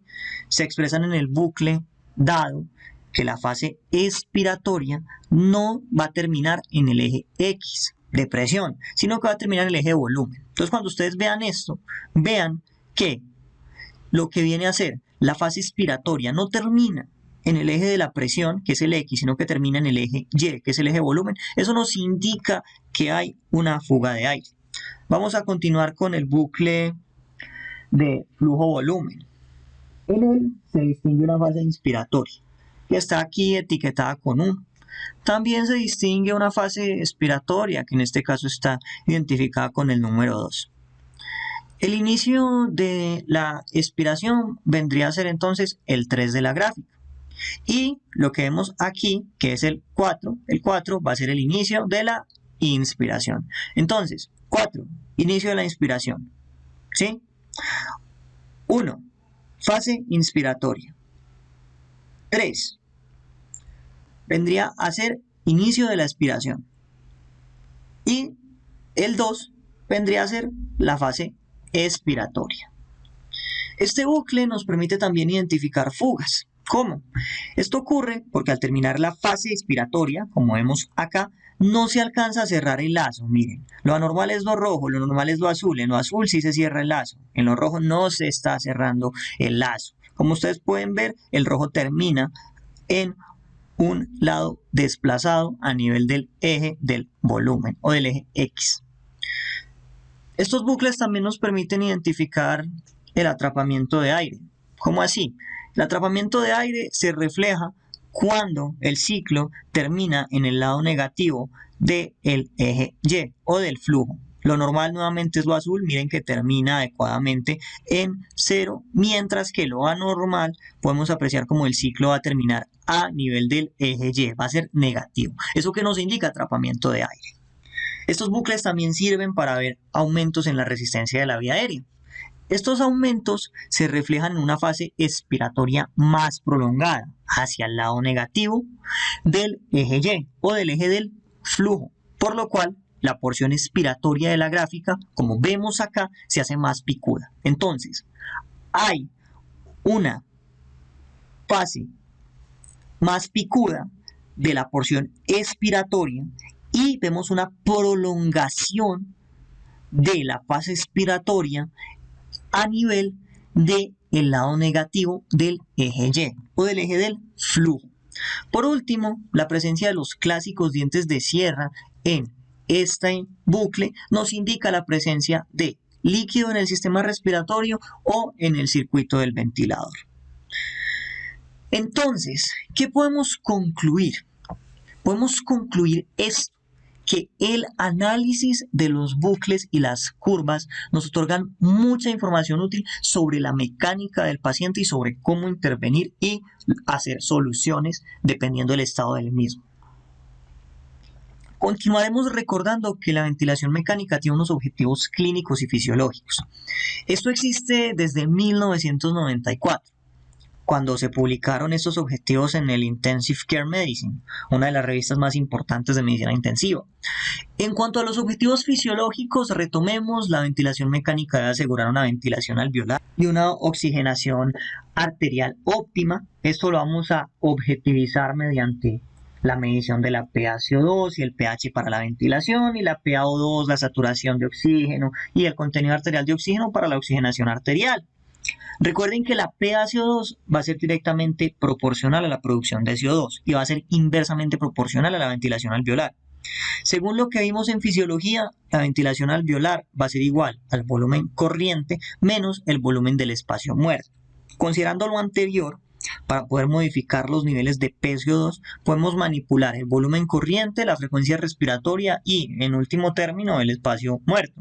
se expresan en el bucle dado que la fase expiratoria no va a terminar en el eje X de presión, sino que va a terminar en el eje de volumen. Entonces, cuando ustedes vean esto, vean que lo que viene a ser la fase expiratoria no termina en el eje de la presión, que es el X, sino que termina en el eje Y, que es el eje de volumen, eso nos indica que hay una fuga de aire. Vamos a continuar con el bucle de flujo-volumen. En él se distingue una fase inspiratoria, que está aquí etiquetada con 1. También se distingue una fase expiratoria, que en este caso está identificada con el número 2. El inicio de la expiración vendría a ser entonces el 3 de la gráfica. Y lo que vemos aquí, que es el 4 va a ser el inicio de la inspiración. Entonces, 4, inicio de la inspiración. ¿Sí? 1, fase inspiratoria. 3, vendría a ser inicio de la expiración. Y el 2 vendría a ser la fase expiratoria. Este bucle nos permite también identificar fugas. ¿Cómo? Esto ocurre porque al terminar la fase expiratoria, como vemos acá, no se alcanza a cerrar el lazo. Miren, lo anormal es lo rojo, lo normal es lo azul. En lo azul sí se cierra el lazo, en lo rojo no se está cerrando el lazo. Como ustedes pueden ver, el rojo termina en un lado desplazado a nivel del eje del volumen o del eje X. Estos bucles también nos permiten identificar el atrapamiento de aire. ¿Cómo así? El atrapamiento de aire se refleja cuando el ciclo termina en el lado negativo del eje Y o del flujo. Lo normal nuevamente es lo azul, miren que termina adecuadamente en 0, mientras que lo anormal podemos apreciar como el ciclo va a terminar a nivel del eje Y, va a ser negativo. ¿Eso qué nos indica? Atrapamiento de aire. Estos bucles también sirven para ver aumentos en la resistencia de la vía aérea. Estos aumentos se reflejan en una fase expiratoria más prolongada hacia el lado negativo del eje Y o del eje del flujo, por lo cual la porción expiratoria de la gráfica, como vemos acá, se hace más picuda. Entonces, hay una fase más picuda de la porción expiratoria y vemos una prolongación de la fase expiratoria a nivel del lado negativo del eje Y o del eje del flujo. Por último, la presencia de los clásicos dientes de sierra en este bucle nos indica la presencia de líquido en el sistema respiratorio o en el circuito del ventilador. Entonces, ¿qué podemos concluir? Podemos concluir esto, que el análisis de los bucles y las curvas nos otorgan mucha información útil sobre la mecánica del paciente y sobre cómo intervenir y hacer soluciones dependiendo del estado del mismo. Continuaremos recordando que la ventilación mecánica tiene unos objetivos clínicos y fisiológicos. Esto existe desde 1994. Cuando se publicaron estos objetivos en el Intensive Care Medicine, una de las revistas más importantes de medicina intensiva. En cuanto a los objetivos fisiológicos, retomemos, la ventilación mecánica debe asegurar una ventilación alveolar y una oxigenación arterial óptima. Esto lo vamos a objetivizar mediante la medición de la PaCO2 y el pH para la ventilación, y la PaO2, la saturación de oxígeno, y el contenido arterial de oxígeno para la oxigenación arterial. Recuerden que la PaCO2 va a ser directamente proporcional a la producción de CO2 y va a ser inversamente proporcional a la ventilación alveolar. Según lo que vimos en fisiología, la ventilación alveolar va a ser igual al volumen corriente menos el volumen del espacio muerto. Considerando lo anterior, para poder modificar los niveles de PaCO2, podemos manipular el volumen corriente, la frecuencia respiratoria y, en último término, el espacio muerto,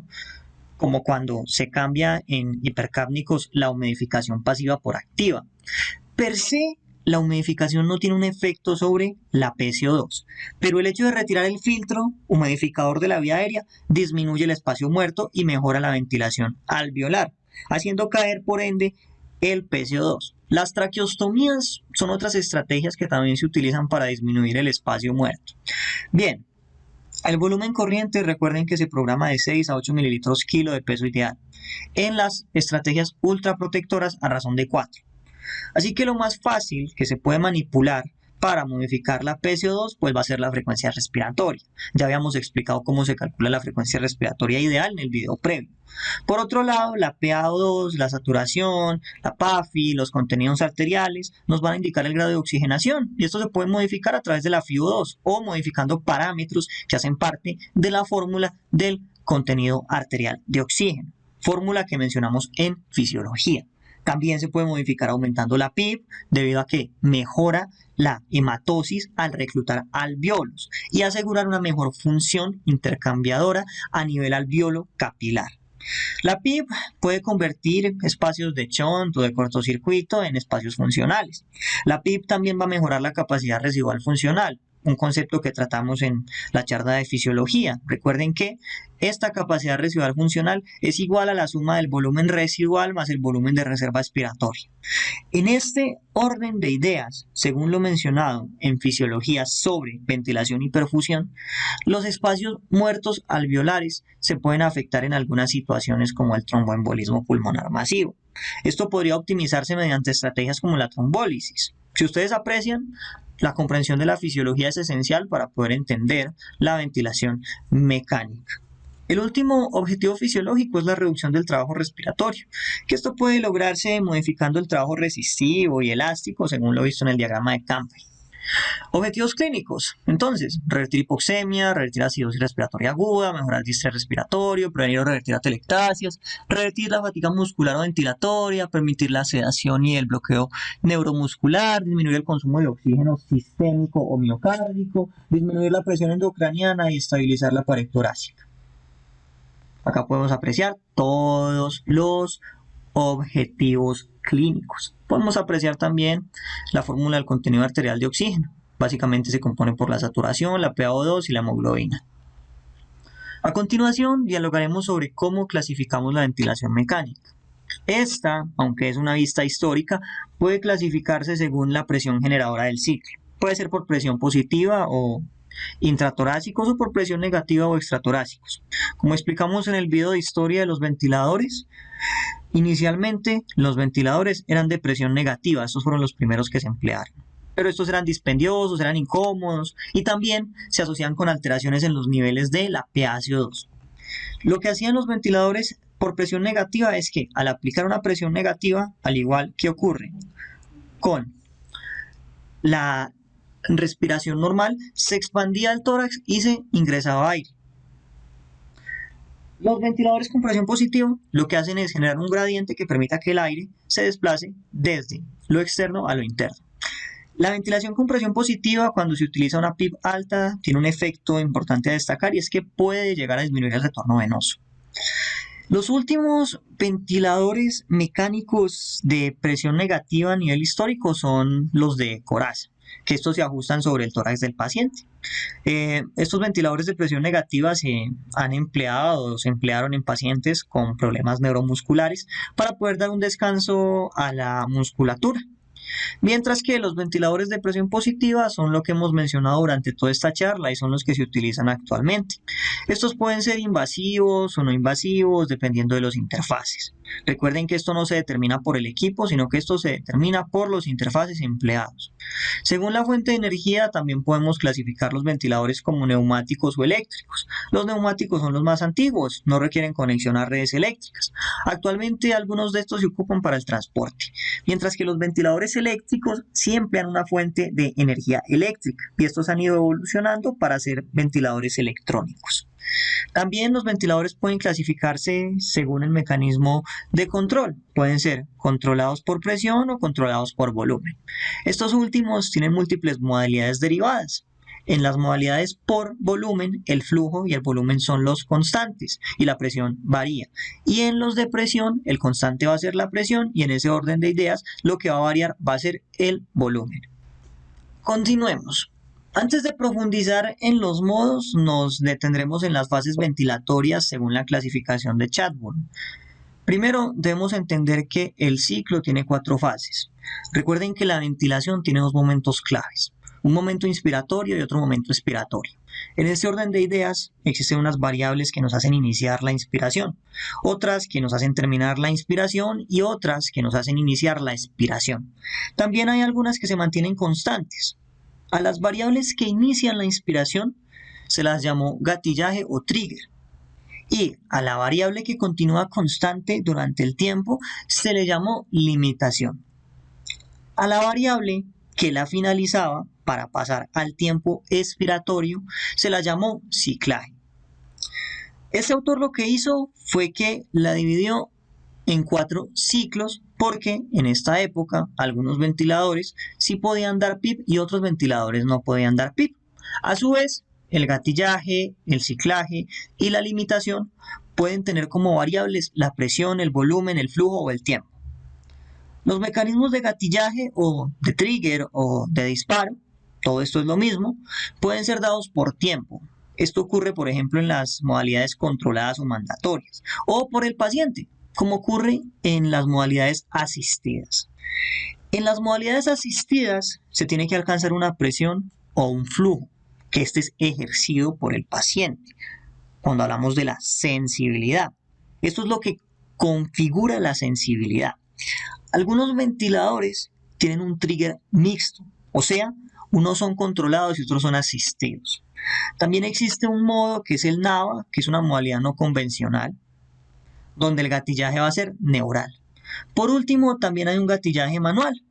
como cuando se cambia en hipercápnicos la humidificación pasiva por activa. Per se, la humidificación no tiene un efecto sobre la PaCO2, pero el hecho de retirar el filtro humidificador de la vía aérea disminuye el espacio muerto y mejora la ventilación alveolar, haciendo caer por ende el PaCO2. Las traqueostomías son otras estrategias que también se utilizan para disminuir el espacio muerto. Bien, el volumen corriente, recuerden que se programa de 6 a 8 mililitros kilo de peso ideal. En las estrategias ultraprotectoras a razón de 4. Así que lo más fácil que se puede manipular para modificar la PCO2, pues va a ser la frecuencia respiratoria. Ya habíamos explicado cómo se calcula la frecuencia respiratoria ideal en el video previo. Por otro lado, la PaO2, la saturación, la PAFI, los contenidos arteriales nos van a indicar el grado de oxigenación y esto se puede modificar a través de la FiO2 o modificando parámetros que hacen parte de la fórmula del contenido arterial de oxígeno, fórmula que mencionamos en fisiología. También se puede modificar aumentando la PIB debido a que mejora la hematosis al reclutar alvéolos y asegurar una mejor función intercambiadora a nivel alvéolo capilar. La PIB puede convertir espacios de shunt o de cortocircuito en espacios funcionales. La PIB también va a mejorar la capacidad residual funcional, un concepto que tratamos en la charla de fisiología. Recuerden que esta capacidad residual funcional es igual a la suma del volumen residual más el volumen de reserva expiratoria. En este orden de ideas, según lo mencionado en fisiología sobre ventilación y perfusión, los espacios muertos alveolares se pueden afectar en algunas situaciones como el tromboembolismo pulmonar masivo. Esto podría optimizarse mediante estrategias como la trombólisis. Si ustedes aprecian, la comprensión de la fisiología es esencial para poder entender la ventilación mecánica. El último objetivo fisiológico es la reducción del trabajo respiratorio, que esto puede lograrse modificando el trabajo resistivo y elástico, según lo visto en el diagrama de Campbell. Objetivos clínicos, entonces, revertir hipoxemia, revertir acidosis respiratoria aguda, mejorar el distrés respiratorio, prevenir o revertir atelectasias, revertir la fatiga muscular o ventilatoria, permitir la sedación y el bloqueo neuromuscular, disminuir el consumo de oxígeno sistémico o miocárdico, disminuir la presión endocraniana y estabilizar la pared torácica. Acá podemos apreciar todos los objetivos clínicos. Podemos apreciar también la fórmula del contenido arterial de oxígeno. Básicamente se compone por la saturación, la PaO2 y la hemoglobina. A continuación, dialogaremos sobre cómo clasificamos la ventilación mecánica. Esta, aunque es una vista histórica, puede clasificarse según la presión generadora del ciclo. Puede ser por presión positiva o intratorácicos o por presión negativa o extratorácicos. Como explicamos en el video de historia de los ventiladores, inicialmente los ventiladores eran de presión negativa, estos fueron los primeros que se emplearon. Pero estos eran dispendiosos, eran incómodos y también se asocian con alteraciones en los niveles de la PaCO2. Lo que hacían los ventiladores por presión negativa es que al aplicar una presión negativa, al igual que ocurre con la respiración normal, se expandía el tórax y se ingresaba aire. Los ventiladores con presión positiva lo que hacen es generar un gradiente que permita que el aire se desplace desde lo externo a lo interno. La ventilación con presión positiva, cuando se utiliza una PIB alta, tiene un efecto importante a destacar y es que puede llegar a disminuir el retorno venoso. Los últimos ventiladores mecánicos de presión negativa a nivel histórico son los de coraza, que estos se ajustan sobre el tórax del paciente. Estos ventiladores de presión negativa se emplearon en pacientes con problemas neuromusculares para poder dar un descanso a la musculatura. Mientras que los ventiladores de presión positiva son lo que hemos mencionado durante toda esta charla y son los que se utilizan actualmente. Estos pueden ser invasivos o no invasivos dependiendo de los interfaces. Recuerden que esto no se determina por el equipo, sino que esto se determina por los interfaces empleados. Según la fuente de energía, también podemos clasificar los ventiladores como neumáticos o eléctricos. Los neumáticos son los más antiguos, no requieren conexión a redes eléctricas. Actualmente algunos de estos se ocupan para el transporte, mientras que los ventiladores eléctricos sí emplean una fuente de energía eléctrica y estos han ido evolucionando para ser ventiladores electrónicos. También los ventiladores pueden clasificarse según el mecanismo de control. Pueden ser controlados por presión o controlados por volumen. Estos últimos tienen múltiples modalidades derivadas. En las modalidades por volumen, el flujo y el volumen son los constantes y la presión varía. Y en los de presión, el constante va a ser la presión y en ese orden de ideas, lo que va a variar va a ser el volumen. Continuemos. Antes de profundizar en los modos, nos detendremos en las fases ventilatorias según la clasificación de Chadbourne. Primero, debemos entender que el ciclo tiene 4 fases. Recuerden que la ventilación tiene 2 momentos claves, un momento inspiratorio y otro momento expiratorio. En este orden de ideas, existen unas variables que nos hacen iniciar la inspiración, otras que nos hacen terminar la inspiración y otras que nos hacen iniciar la expiración. También hay algunas que se mantienen constantes. A las variables que inician la inspiración se las llamó gatillaje o trigger. Y a la variable que continúa constante durante el tiempo se le llamó limitación. A la variable que la finalizaba para pasar al tiempo expiratorio se la llamó ciclaje. Este autor lo que hizo fue que la dividió en 4 ciclos porque en esta época algunos ventiladores sí podían dar PIP y otros ventiladores no podían dar PIP. A su vez, el gatillaje, el ciclaje y la limitación pueden tener como variables la presión, el volumen, el flujo o el tiempo. Los mecanismos de gatillaje o de trigger o de disparo, todo esto es lo mismo, pueden ser dados por tiempo. Esto ocurre, por ejemplo, en las modalidades controladas o mandatorias, o por el paciente, como ocurre en las modalidades asistidas. En las modalidades asistidas se tiene que alcanzar una presión o un flujo, que este es ejercido por el paciente, cuando hablamos de la sensibilidad. Esto es lo que configura la sensibilidad. Algunos ventiladores tienen un trigger mixto, o sea, unos son controlados y otros son asistidos. También existe un modo que es el NAVA, que es una modalidad no convencional, donde el gatillaje va a ser neural. Por último, también hay un gatillaje manual.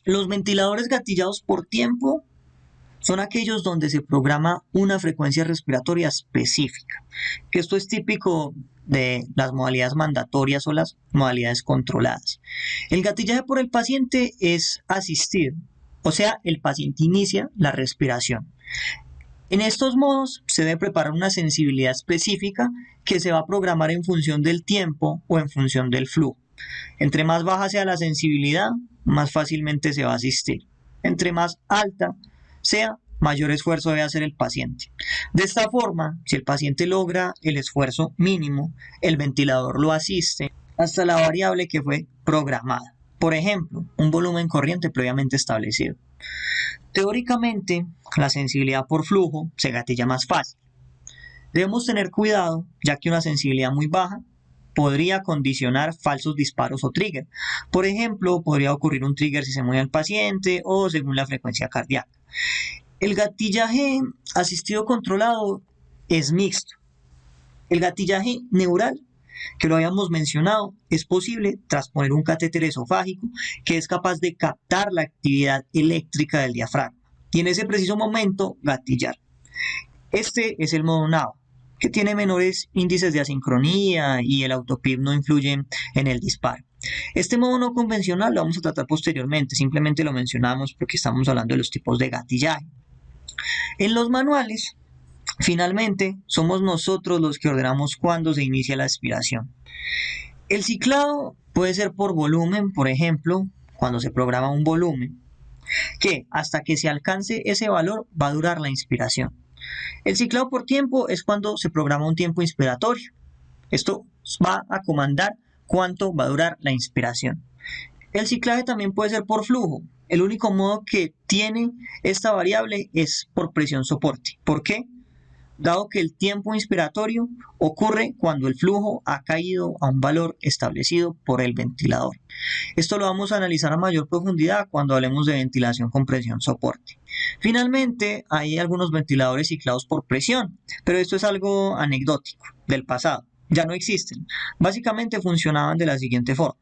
Los ventiladores gatillados por tiempo son aquellos donde se programa una frecuencia respiratoria específica, que esto es típico de las modalidades mandatorias o las modalidades controladas. El gatillaje por el paciente es asistido, o sea, el paciente inicia la respiración. En estos modos se debe preparar una sensibilidad específica que se va a programar en función del tiempo o en función del flujo. Entre más baja sea la sensibilidad, más fácilmente se va a asistir. Entre más alta sea, mayor esfuerzo debe hacer el paciente. De esta forma, si el paciente logra el esfuerzo mínimo, el ventilador lo asiste hasta la variable que fue programada. Por ejemplo, un volumen corriente previamente establecido. Teóricamente, la sensibilidad por flujo se gatilla más fácil. Debemos tener cuidado, ya que una sensibilidad muy baja podría condicionar falsos disparos o trigger. Por ejemplo, podría ocurrir un trigger si se mueve el paciente o según la frecuencia cardíaca. El gatillaje asistido controlado es mixto. El gatillaje neural, que lo habíamos mencionado, es posible tras poner un catéter esofágico que es capaz de captar la actividad eléctrica del diafragma y en ese preciso momento gatillar. Este es el modo NAVA, que tiene menores índices de asincronía y el autopip no influye en el disparo. Este modo no convencional lo vamos a tratar posteriormente, simplemente lo mencionamos porque estamos hablando de los tipos de gatillaje. En los manuales, finalmente, somos nosotros los que ordenamos cuándo se inicia la aspiración. El ciclado puede ser por volumen, por ejemplo, cuando se programa un volumen, que hasta que se alcance ese valor va a durar la inspiración. El ciclado por tiempo es cuando se programa un tiempo inspiratorio. Esto va a comandar cuánto va a durar la inspiración. El ciclaje también puede ser por flujo. El único modo que tiene esta variable es por presión soporte. ¿Por qué? Dado que el tiempo inspiratorio ocurre cuando el flujo ha caído a un valor establecido por el ventilador. Esto lo vamos a analizar a mayor profundidad cuando hablemos de ventilación con presión soporte. Finalmente, hay algunos ventiladores ciclados por presión, pero esto es algo anecdótico del pasado. Ya no existen. Básicamente funcionaban de la siguiente forma.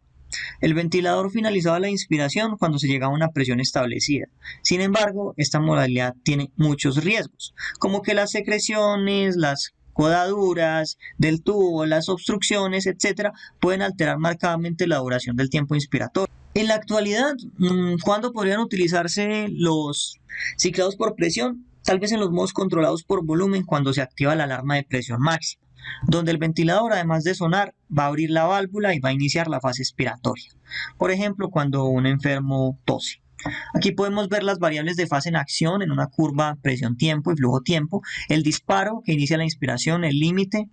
El ventilador finalizaba la inspiración cuando se llegaba a una presión establecida. Sin embargo, esta modalidad tiene muchos riesgos, como que las secreciones, las codaduras del tubo, las obstrucciones, etc., pueden alterar marcadamente la duración del tiempo inspiratorio. En la actualidad, ¿cuándo podrían utilizarse los ciclados por presión? Tal vez en los modos controlados por volumen cuando se activa la alarma de presión máxima, donde el ventilador, además de sonar, va a abrir la válvula y va a iniciar la fase expiratoria. Por ejemplo, cuando un enfermo tose. Aquí podemos ver las variables de fase en acción en una curva presión-tiempo y flujo-tiempo, el disparo que inicia la inspiración, el límite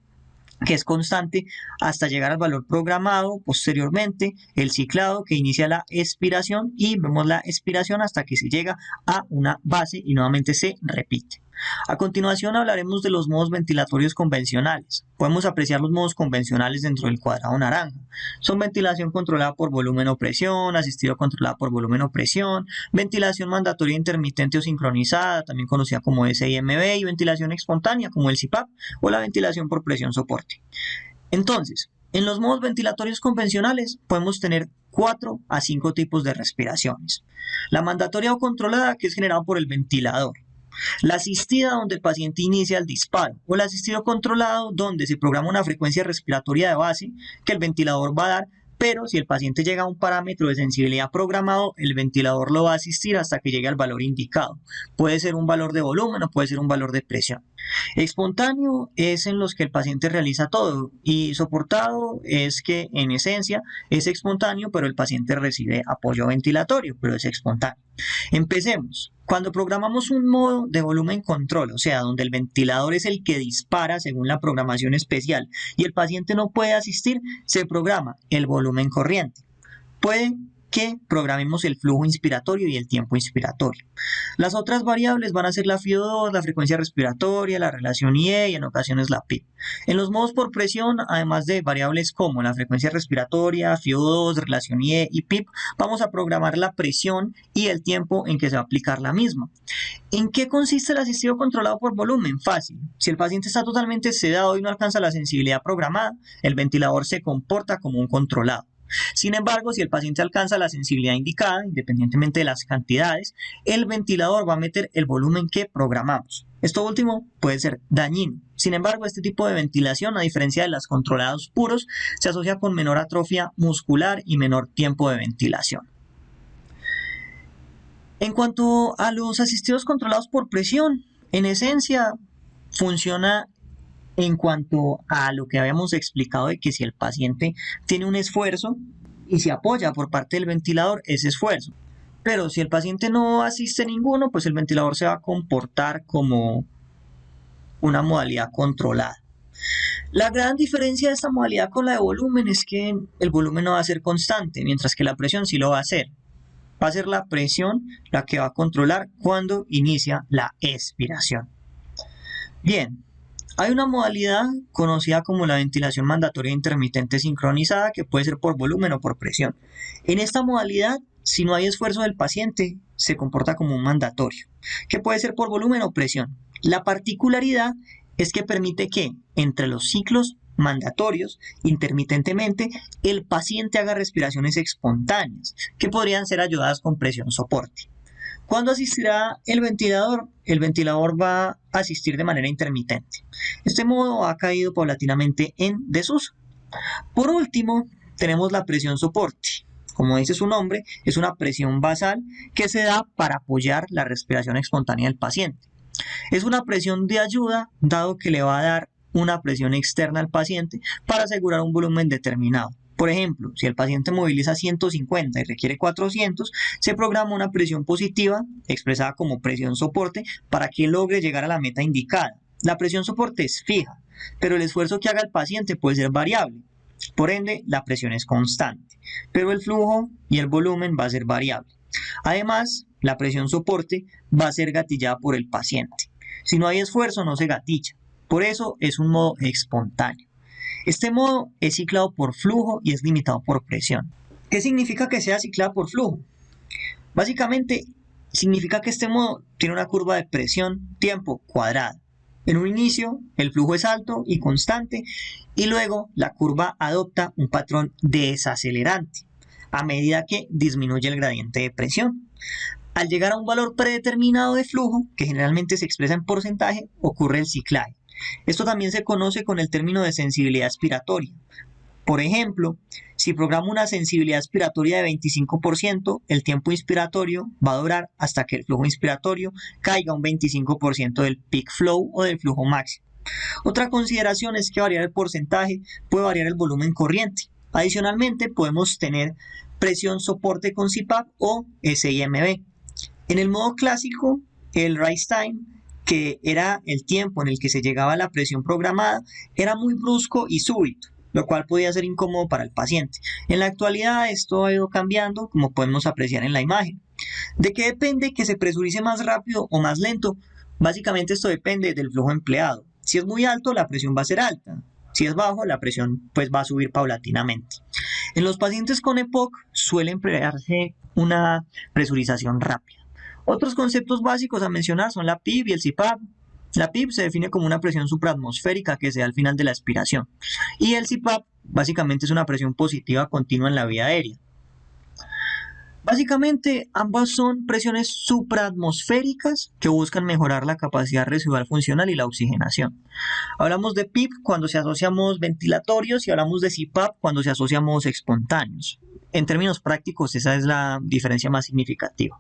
que es constante hasta llegar al valor programado posteriormente, el ciclado que inicia la expiración y vemos la expiración hasta que se llega a una base y nuevamente se repite. A continuación hablaremos de los modos ventilatorios convencionales. Podemos apreciar los modos convencionales dentro del cuadrado naranja. Son ventilación controlada por volumen o presión, asistido controlada por volumen o presión, ventilación mandatoria intermitente o sincronizada, también conocida como SIMB, y ventilación espontánea como el CPAP o la ventilación por presión soporte. Entonces, en los modos ventilatorios convencionales podemos tener 4 a 5 tipos de respiraciones. La mandatoria o controlada, que es generada por el ventilador. La asistida, donde el paciente inicia el disparo, o el asistido controlado, donde se programa una frecuencia respiratoria de base que el ventilador va a dar, pero si el paciente llega a un parámetro de sensibilidad programado, el ventilador lo va a asistir hasta que llegue al valor indicado. Puede ser un valor de volumen o puede ser un valor de presión. Espontáneo es en los que el paciente realiza todo, y soportado es que en esencia es espontáneo, pero el paciente recibe apoyo ventilatorio, pero es espontáneo. Empecemos. Cuando programamos un modo de volumen control, o sea, donde el ventilador es el que dispara según la programación especial y el paciente no puede asistir, se programa el volumen corriente. Puede que programemos el flujo inspiratorio y el tiempo inspiratorio. Las otras variables van a ser la FiO2, la frecuencia respiratoria, la relación IE y en ocasiones la PIP. En los modos por presión, además de variables como la frecuencia respiratoria, FiO2, relación IE y PIP, vamos a programar la presión y el tiempo en que se va a aplicar la misma. ¿En qué consiste el asistido controlado por volumen? Fácil. Si el paciente está totalmente sedado y no alcanza la sensibilidad programada, el ventilador se comporta como un controlado. Sin embargo, si el paciente alcanza la sensibilidad indicada, independientemente de las cantidades, el ventilador va a meter el volumen que programamos. Esto último puede ser dañino. Sin embargo, este tipo de ventilación, a diferencia de los controlados puros, se asocia con menor atrofia muscular y menor tiempo de ventilación. En cuanto a los asistidos controlados por presión, en esencia funciona en cuanto a lo que habíamos explicado de que si el paciente tiene un esfuerzo y se apoya por parte del ventilador ese esfuerzo. Pero si el paciente no asiste ninguno, pues el ventilador se va a comportar como una modalidad controlada. La gran diferencia de esta modalidad con la de volumen es que el volumen no va a ser constante, mientras que la presión sí lo va a hacer. Va a ser la presión la que va a controlar cuando inicia la expiración. Bien. Hay una modalidad conocida como la ventilación mandatoria intermitente sincronizada, que puede ser por volumen o por presión. En esta modalidad, si no hay esfuerzo del paciente, se comporta como un mandatorio, que puede ser por volumen o presión. La particularidad es que permite que entre los ciclos mandatorios, intermitentemente, el paciente haga respiraciones espontáneas, que podrían ser ayudadas con presión soporte. ¿Cuándo asistirá el ventilador? El ventilador va a asistir de manera intermitente. Este modo ha caído paulatinamente en desuso. Por último, tenemos la presión soporte. Como dice su nombre, es una presión basal que se da para apoyar la respiración espontánea del paciente. Es una presión de ayuda, dado que le va a dar una presión externa al paciente para asegurar un volumen determinado. Por ejemplo, si el paciente moviliza 150 y requiere 400, se programa una presión positiva, expresada como presión soporte, para que logre llegar a la meta indicada. La presión soporte es fija, pero el esfuerzo que haga el paciente puede ser variable. Por ende, la presión es constante, pero el flujo y el volumen va a ser variable. Además, la presión soporte va a ser gatillada por el paciente. Si no hay esfuerzo, no se gatilla. Por eso es un modo espontáneo. Este modo es ciclado por flujo y es limitado por presión. ¿Qué significa que sea ciclado por flujo? Básicamente, significa que este modo tiene una curva de presión-tiempo cuadrada. En un inicio, el flujo es alto y constante, y luego la curva adopta un patrón desacelerante a medida que disminuye el gradiente de presión. Al llegar a un valor predeterminado de flujo, que generalmente se expresa en porcentaje, ocurre el ciclaje. Esto también se conoce con el término de sensibilidad expiratoria. Por ejemplo, si programo una sensibilidad expiratoria de 25%, el tiempo inspiratorio va a durar hasta que el flujo inspiratorio caiga un 25% del peak flow o del flujo máximo. Otra consideración es que variar el porcentaje puede variar el volumen corriente. Adicionalmente, podemos tener presión soporte con CPAP o SIMB. En el modo clásico, el rise time, que era el tiempo en el que se llegaba a la presión programada, era muy brusco y súbito, lo cual podía ser incómodo para el paciente. En la actualidad esto ha ido cambiando, como podemos apreciar en la imagen. ¿De qué depende que se presurice más rápido o más lento? Básicamente esto depende del flujo empleado. Si es muy alto, la presión va a ser alta. Si es bajo, la presión pues va a subir paulatinamente. En los pacientes con EPOC suele emplearse una presurización rápida. Otros conceptos básicos a mencionar son la PIB y el CPAP. La PIB se define como una presión supraatmosférica que se da al final de la expiración. Y el CPAP básicamente es una presión positiva continua en la vía aérea. Básicamente, ambas son presiones supraatmosféricas que buscan mejorar la capacidad residual funcional y la oxigenación. Hablamos de PIB cuando se asociamos ventilatorios y hablamos de CPAP cuando se asociamos espontáneos. En términos prácticos, esa es la diferencia más significativa.